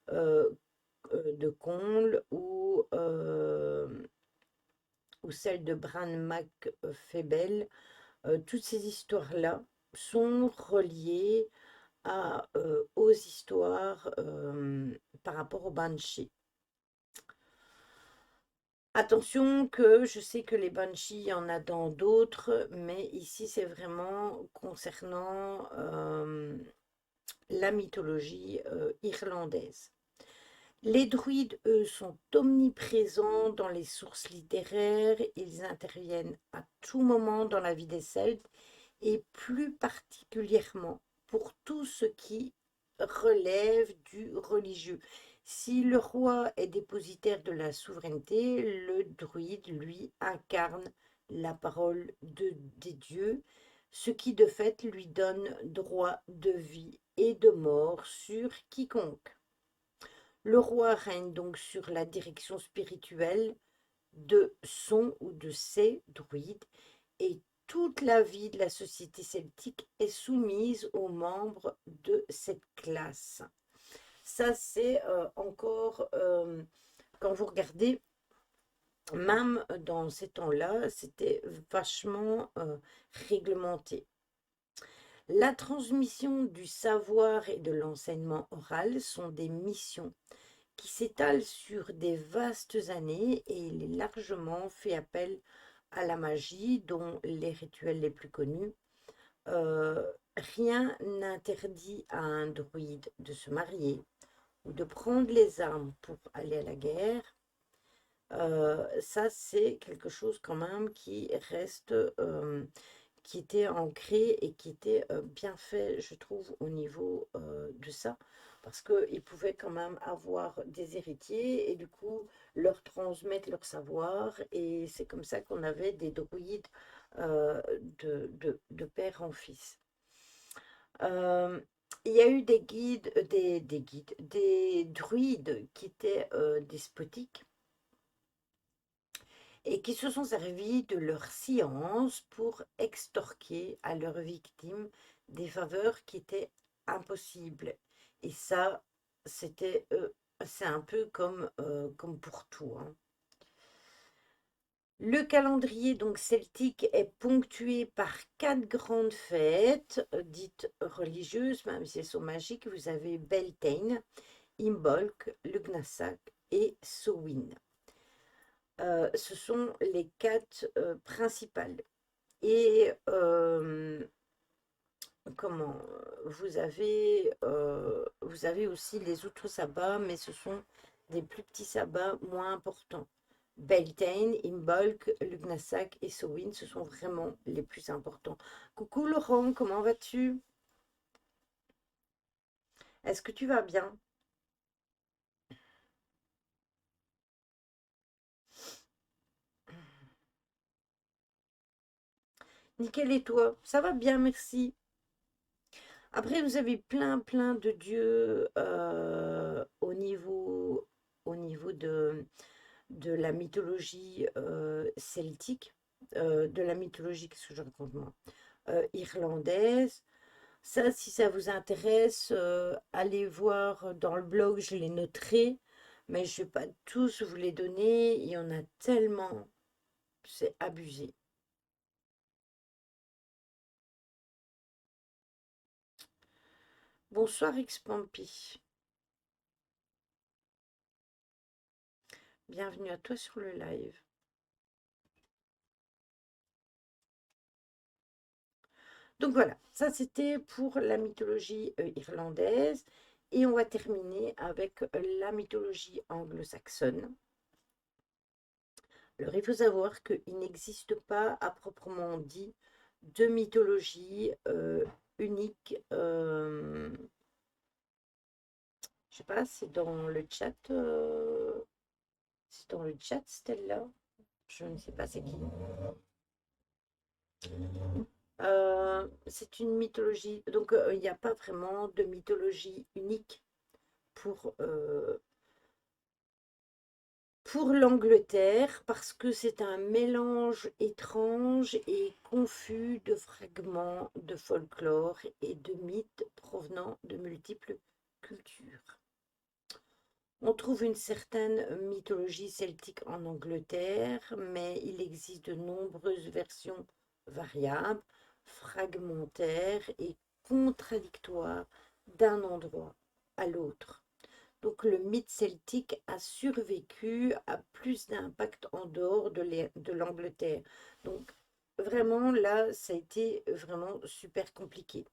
euh, de Conle ou celles de Bran Mac Febel. Toutes ces histoires-là sont reliées aux histoires par rapport aux Banshees. Attention que je sais que les Banshees, il y en a dans d'autres, mais ici c'est vraiment concernant la mythologie irlandaise. Les druides, eux, sont omniprésents dans les sources littéraires, ils interviennent à tout moment dans la vie des Celtes et plus particulièrement pour tout ce qui relève du religieux. Si le roi est dépositaire de la souveraineté, le druide, lui, incarne la parole des dieux, ce qui de fait lui donne droit de vie et de mort sur quiconque. Le roi règne donc sur la direction spirituelle de son ou de ses druides et toute la vie de la société celtique est soumise aux membres de cette classe. Ça, c'est encore, quand vous regardez, même dans ces temps-là, c'était vachement réglementé. La transmission du savoir et de l'enseignement oral sont des missions qui s'étalent sur des vastes années et il est largement fait appel à la magie, dont les rituels les plus connus. Rien n'interdit à un druide de se marier ou de prendre les armes pour aller à la guerre. Ça, c'est quelque chose quand même qui reste, qui était ancré et qui était bien fait, je trouve, au niveau de ça. parce qu'ils pouvaient quand même avoir des héritiers et du coup leur transmettre leur savoir. Et c'est comme ça qu'on avait des druides de père en fils. Euh, il y a eu des guides, des guides, des druides qui étaient despotiques et qui se sont servis de leur science pour extorquer à leurs victimes des faveurs qui étaient impossibles. Et ça, c'était, c'est un peu comme pour tout, hein. Le calendrier donc celtique est ponctué par 4 grandes fêtes dites religieuses, même si elles sont magiques. Vous avez Beltane, Imbolc, Lughnasadh et Samhain. Ce sont les 4 principales. Et comment vous avez aussi les autres sabbats, mais ce sont des plus petits sabbats moins importants. Beltane, Imbolc, Lughnasadh et Samhain, ce sont vraiment les plus importants. Coucou Laurent, comment vas-tu? Est-ce que tu vas bien? Nickel et toi? Ça va bien, merci. Après, vous avez plein de dieux au niveau de la mythologie celtique, de la mythologie, qu'est-ce que je raconte moi? Irlandaise. Ça, si ça vous intéresse, allez voir dans le blog, je les noterai, mais je ne vais pas tous vous les donner, il y en a tellement, c'est abusé. Bonsoir Xpampi, bienvenue à toi sur le live. Donc voilà, ça c'était pour la mythologie irlandaise. Et on va terminer avec la mythologie anglo-saxonne. Alors il faut savoir qu'il n'existe pas à proprement dit de mythologie unique. Je sais pas, c'est dans le chat. C'est dans le chat, Stella. Je ne sais pas c'est qui. C'est une mythologie. Donc il n'y a pas vraiment de mythologie unique pour, euh, pour l'Angleterre parce que c'est un mélange étrange et confus de fragments de folklore et de mythes provenant de multiples cultures. On trouve une certaine mythologie celtique en Angleterre, mais il existe de nombreuses versions variables, fragmentaires et contradictoires d'un endroit à l'autre. Donc le mythe celtique a survécu à plus d'impact en dehors de l'Angleterre. Donc vraiment là, ça a été vraiment super compliqué.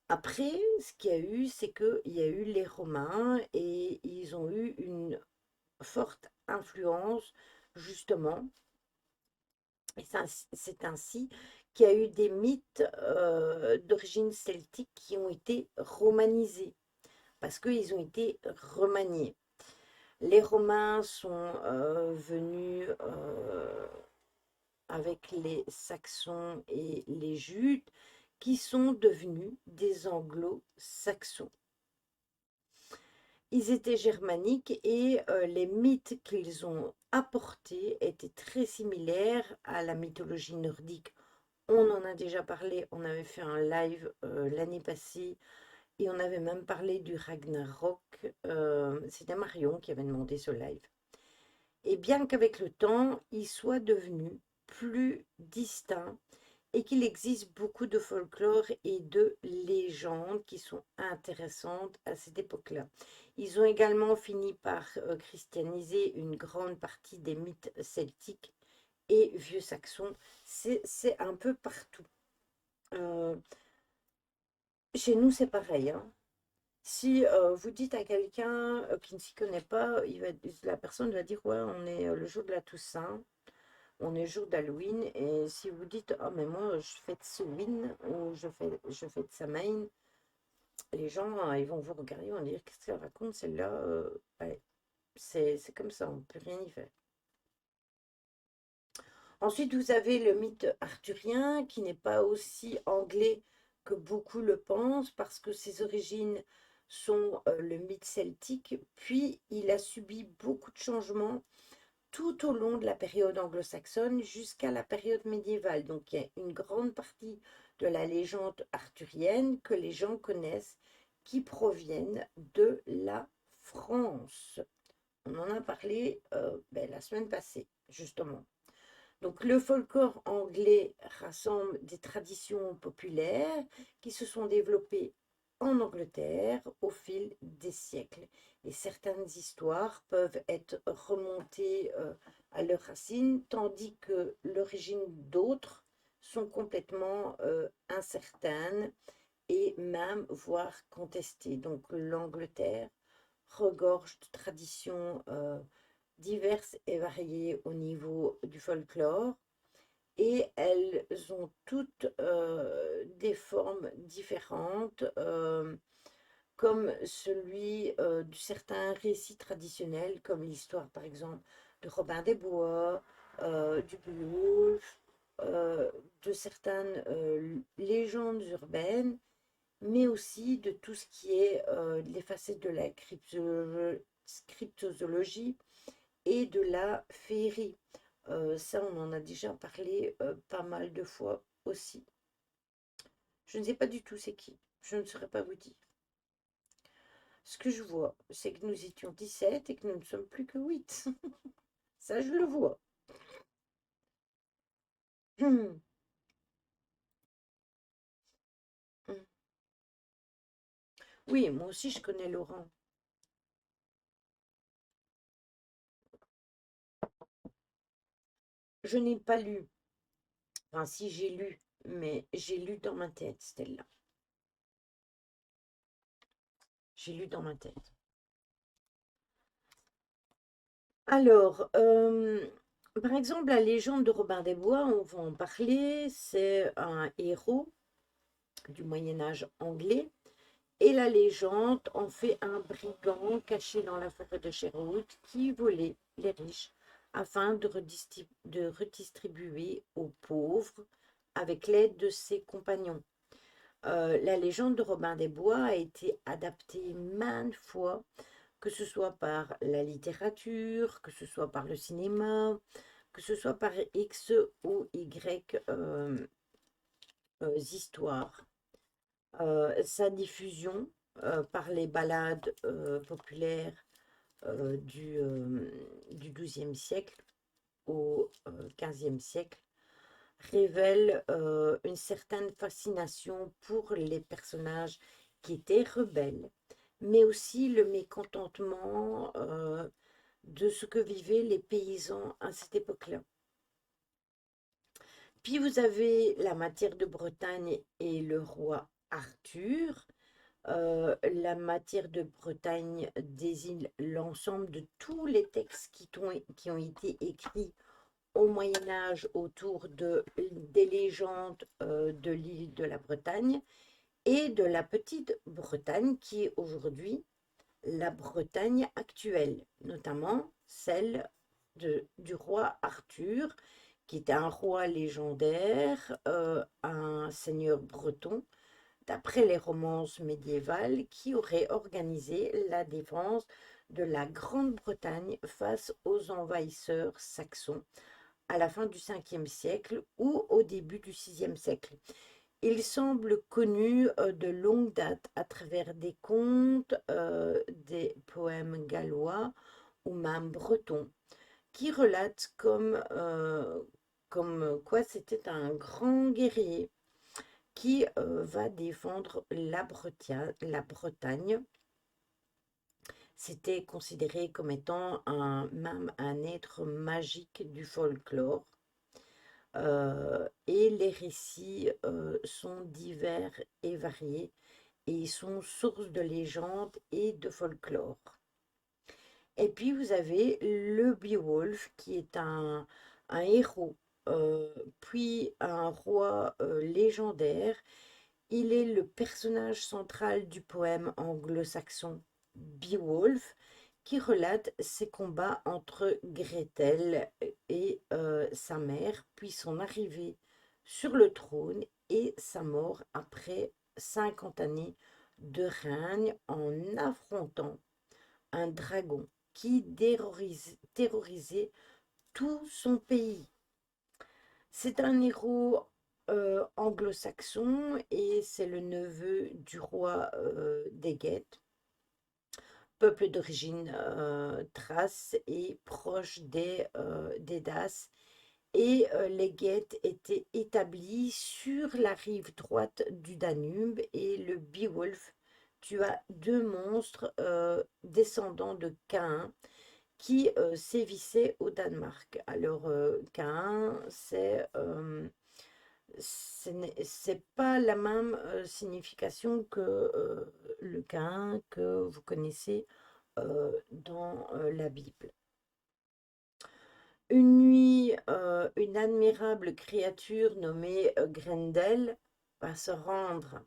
Après, ce qu'il y a eu, c'est qu'il y a eu les Romains et ils ont eu une forte influence justement. Et c'est ainsi qu'il y a eu des mythes d'origine celtique qui ont été romanisés parce qu'ils ont été remaniés. Les Romains sont venus avec les Saxons et les Jutes, qui sont devenus des Anglo-Saxons. Ils étaient germaniques et les mythes qu'ils ont apportés étaient très similaires à la mythologie nordique. On en a déjà parlé, on avait fait un live l'année passée et on avait même parlé du Ragnarok. C'était Marion qui avait demandé ce live. Et bien qu'avec le temps, il soit devenu plus distinct et qu'il existe beaucoup de folklore et de légendes qui sont intéressantes à cette époque-là. Ils ont également fini par christianiser une grande partie des mythes celtiques et vieux saxons. C'est un peu partout. Euh, Chez nous, c'est pareil, hein. Si vous dites à quelqu'un qui ne s'y connaît pas, la personne va dire ouais, on est le jour de la Toussaint, on est le jour d'Halloween, et si vous dites ah mais moi je fête Samhain ou je fête Samhain, les gens, ils vont vous regarder, ils vont dire, qu'est-ce qu'elle raconte, celle-là? Ouais, c'est comme ça, on ne peut rien y faire. Ensuite, vous avez le mythe arthurien qui n'est pas aussi anglais que beaucoup le pensent parce que ses origines sont le mythe celtique, puis il a subi beaucoup de changements tout au long de la période anglo-saxonne jusqu'à la période médiévale. Donc il y a une grande partie de la légende arthurienne que les gens connaissent qui proviennent de la France. On en a parlé la semaine passée, justement. Donc le folklore anglais rassemble des traditions populaires qui se sont développées en Angleterre au fil des siècles. Et certaines histoires peuvent être remontées à leurs racines, tandis que l'origine d'autres sont complètement incertaines et même voire contestées. Donc l'Angleterre regorge de traditions diverses et variées au niveau du folklore et elles ont toutes des formes différentes, comme celui de certains récits traditionnels, comme l'histoire par exemple de Robin des Bois, du Beowulf, de certaines légendes urbaines, mais aussi de tout ce qui est les facettes de la cryptozoologie et de la féerie. Ça, on en a déjà parlé pas mal de fois aussi. Je ne sais pas du tout c'est qui. Je ne saurais pas vous dire. Ce que je vois, c'est que nous étions 17 et que nous ne sommes plus que 8. Ça, je le vois. Hum, hum. Oui, moi aussi, je connais Laurent. Je n'ai pas lu. Enfin, si j'ai lu, mais j'ai lu dans ma tête, Stella. J'ai lu dans ma tête. Alors, par exemple, la légende de Robin des Bois, on va en parler, c'est un héros du Moyen Âge anglais, et la légende en fait un brigand caché dans la forêt de Sherwood qui volait les riches afin de redistribuer aux pauvres avec l'aide de ses compagnons. La légende de Robin des Bois a été adaptée maintes fois, que ce soit par la littérature, que ce soit par le cinéma, que ce soit par X ou Y histoires. Sa diffusion par les ballades populaires du XIIe siècle au XVe siècle révèle une certaine fascination pour les personnages qui étaient rebelles, mais aussi le mécontentement de ce que vivaient les paysans à cette époque-là. Puis vous avez la matière de Bretagne et le roi Arthur. La matière de Bretagne désigne l'ensemble de tous les textes qui ont été écrits au Moyen Âge autour des légendes de l'île de la Bretagne et de la petite Bretagne qui est aujourd'hui la Bretagne actuelle, notamment celle du roi Arthur, qui était un roi légendaire, un seigneur breton, d'après les romances médiévales, qui aurait organisé la défense de la Grande-Bretagne face aux envahisseurs saxons à la fin du 5e siècle ou au début du 6e siècle. Il semble connu de longue date à travers des contes, des poèmes gallois ou même bretons, qui relatent comme quoi c'était un grand guerrier qui va défendre la Bretagne. C'était considéré comme étant même un être magique du folklore. Et les récits sont divers et variés et ils sont source de légendes et de folklore. Et puis vous avez le Beowulf qui est un héros, puis un roi légendaire. Il est le personnage central du poème anglo-saxon Beowulf, qui relate ses combats entre Gretel et sa mère, puis son arrivée sur le trône et sa mort après 50 années de règne en affrontant un dragon qui terrorisait tout son pays. C'est un héros anglo-saxon et c'est le neveu du roi des Geats, peuple d'origine thrace et proche des Daces. Et les Geats étaient établis sur la rive droite du Danube et le Beowulf tua deux monstres descendants de Caïn qui sévissaient au Danemark. Alors, Caïn, c'est pas la même signification que le Caïn que vous connaissez dans la Bible. Une nuit, une admirable créature nommée Grendel va se rendre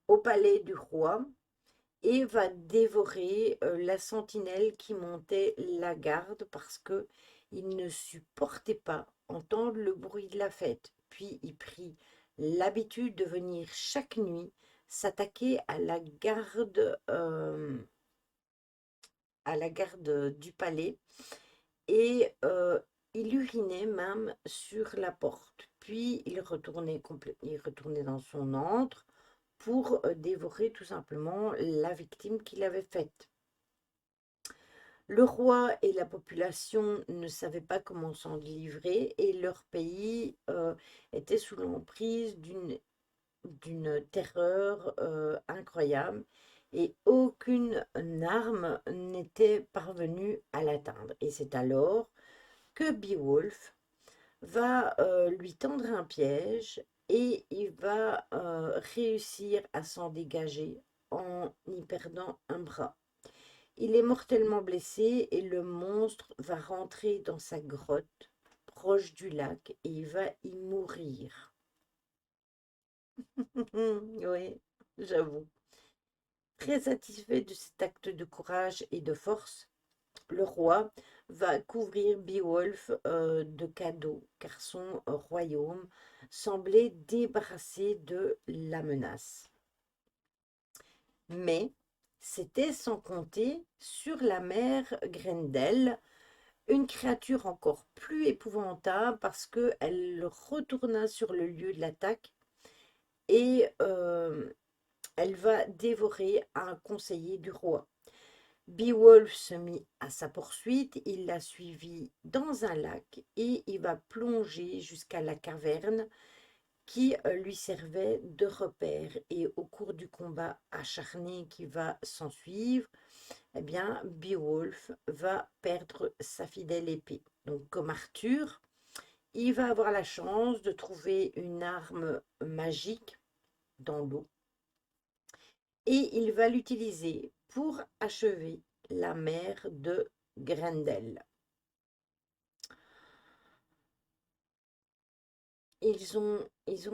au palais du roi et va dévorer la sentinelle qui montait la garde parce que il ne supportait pas entendre le bruit de la fête. Puis il prit l'habitude de venir chaque nuit s'attaquer à la garde du palais et il urinait même sur la porte. Puis il retournait dans son antre pour dévorer tout simplement la victime qu'il avait faite. Le roi et la population ne savaient pas comment s'en délivrer et leur pays était sous l'emprise d'une terreur incroyable et aucune arme n'était parvenue à l'atteindre. Et c'est alors que Beowulf va lui tendre un piège et il va réussir à s'en dégager en y perdant un bras. Il est mortellement blessé et le monstre va rentrer dans sa grotte proche du lac et il va y mourir. Oui, j'avoue. Très satisfait de cet acte de courage et de force, le roi va couvrir Beowulf de cadeaux, car son royaume semblait débarrassé de la menace. Mais c'était sans compter sur la mère Grendel, une créature encore plus épouvantable parce qu'elle retourna sur le lieu de l'attaque et elle va dévorer un conseiller du roi. Beowulf se mit à sa poursuite, il la suivit dans un lac et il va plonger jusqu'à la caverne qui lui servait de repère. Et au cours du combat acharné qui va s'ensuivre, eh bien, Beowulf va perdre sa fidèle épée. Donc, comme Arthur, il va avoir la chance de trouver une arme magique dans l'eau et il va l'utiliser pour achever la mère de Grendel. Ils ont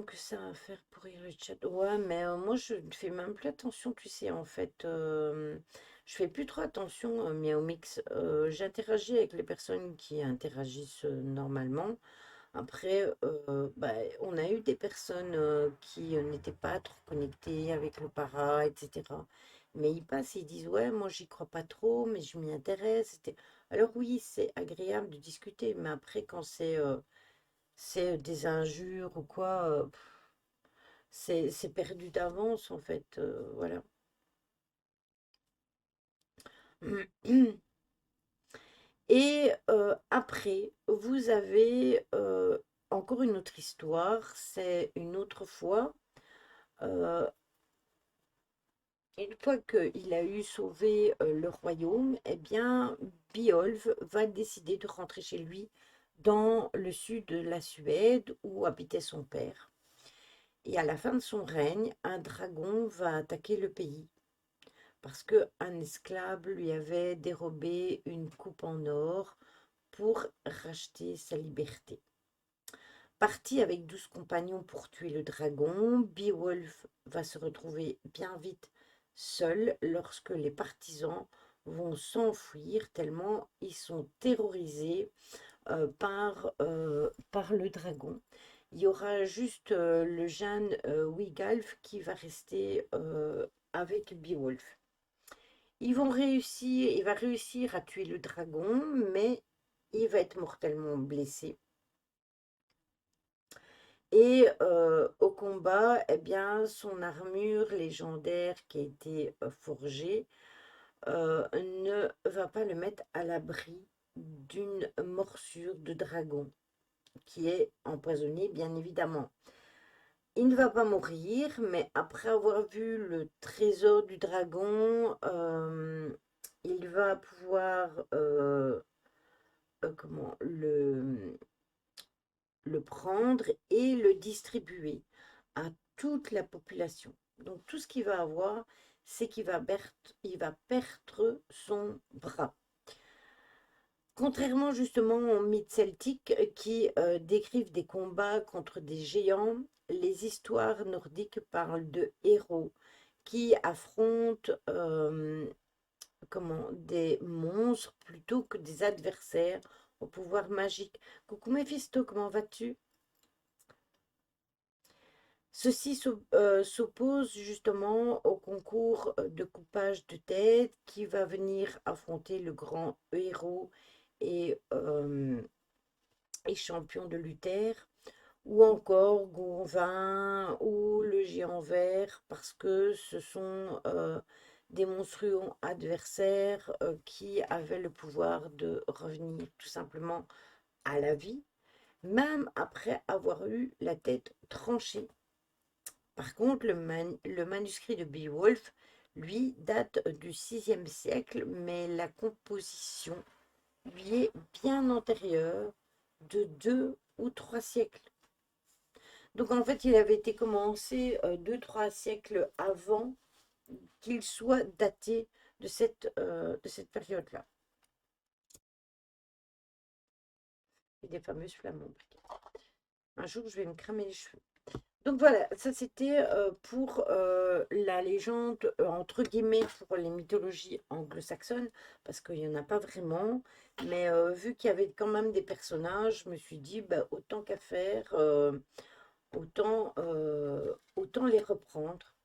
que ça à faire pour rire le chat. Ouais, mais moi je ne fais même plus attention, tu sais, en fait. Je fais plus trop attention, Miao Mix. J'interagis avec les personnes qui interagissent normalement. Après, bah, on a eu des personnes qui n'étaient pas trop connectées avec le para, etc. Mais ils passent et ils disent, ouais, moi j'y crois pas trop, mais je m'y intéresse. Alors oui, c'est agréable de discuter, mais après, quand c'est des injures ou quoi, c'est perdu d'avance, en fait. Voilà. Et après, vous avez encore une autre histoire. C'est une autre fois. euh, Une fois qu'il a eu sauvé le royaume, eh bien, Beowulf va décider de rentrer chez lui dans le sud de la Suède où habitait son père. Et à la fin de son règne, un dragon va attaquer le pays parce qu'un esclave lui avait dérobé une coupe en or pour racheter sa liberté. Parti avec 12 compagnons pour tuer le dragon, Beowulf va se retrouver bien vite seul lorsque les partisans vont s'enfuir tellement ils sont terrorisés par le dragon. Il y aura juste le jeune Wigalf qui va rester avec Beowulf. Il va réussir à tuer le dragon, mais il va être mortellement blessé. Et au combat, eh bien, son armure légendaire qui a été forgée ne va pas le mettre à l'abri d'une morsure de dragon qui est empoisonné, bien évidemment. Il ne va pas mourir, mais après avoir vu le trésor du dragon, il va pouvoir comment, le prendre et le distribuer à toute la population. Donc tout ce qu'il va avoir, c'est il va perdre son bras. Contrairement justement aux mythes celtiques qui décrivent des combats contre des géants, les histoires nordiques parlent de héros qui affrontent des monstres plutôt que des adversaires au pouvoir magique. Coucou Méphisto, comment vas-tu? Ceci s'oppose justement au concours de coupage de tête qui va venir affronter le grand héros et, champion de Luther, ou encore Gauvin ou le géant vert, parce que ce sont des monstrueux adversaires qui avaient le pouvoir de revenir tout simplement à la vie, même après avoir eu la tête tranchée. Par contre, le manuscrit de Beowulf, lui, date du VIe siècle, mais la composition lui est bien antérieure de 2 ou 3 siècles. Donc en fait, il avait été commencé 2, 3 siècles avant qu'il soit daté de cette période-là. Et des fameuses flammes embriquées. Un jour, je vais me cramer les cheveux. Donc voilà, ça c'était pour la légende, entre guillemets, pour les mythologies anglo-saxonnes, parce qu'il n'y en a pas vraiment. Mais vu qu'il y avait quand même des personnages, je me suis dit, bah, autant qu'à faire, autant les reprendre.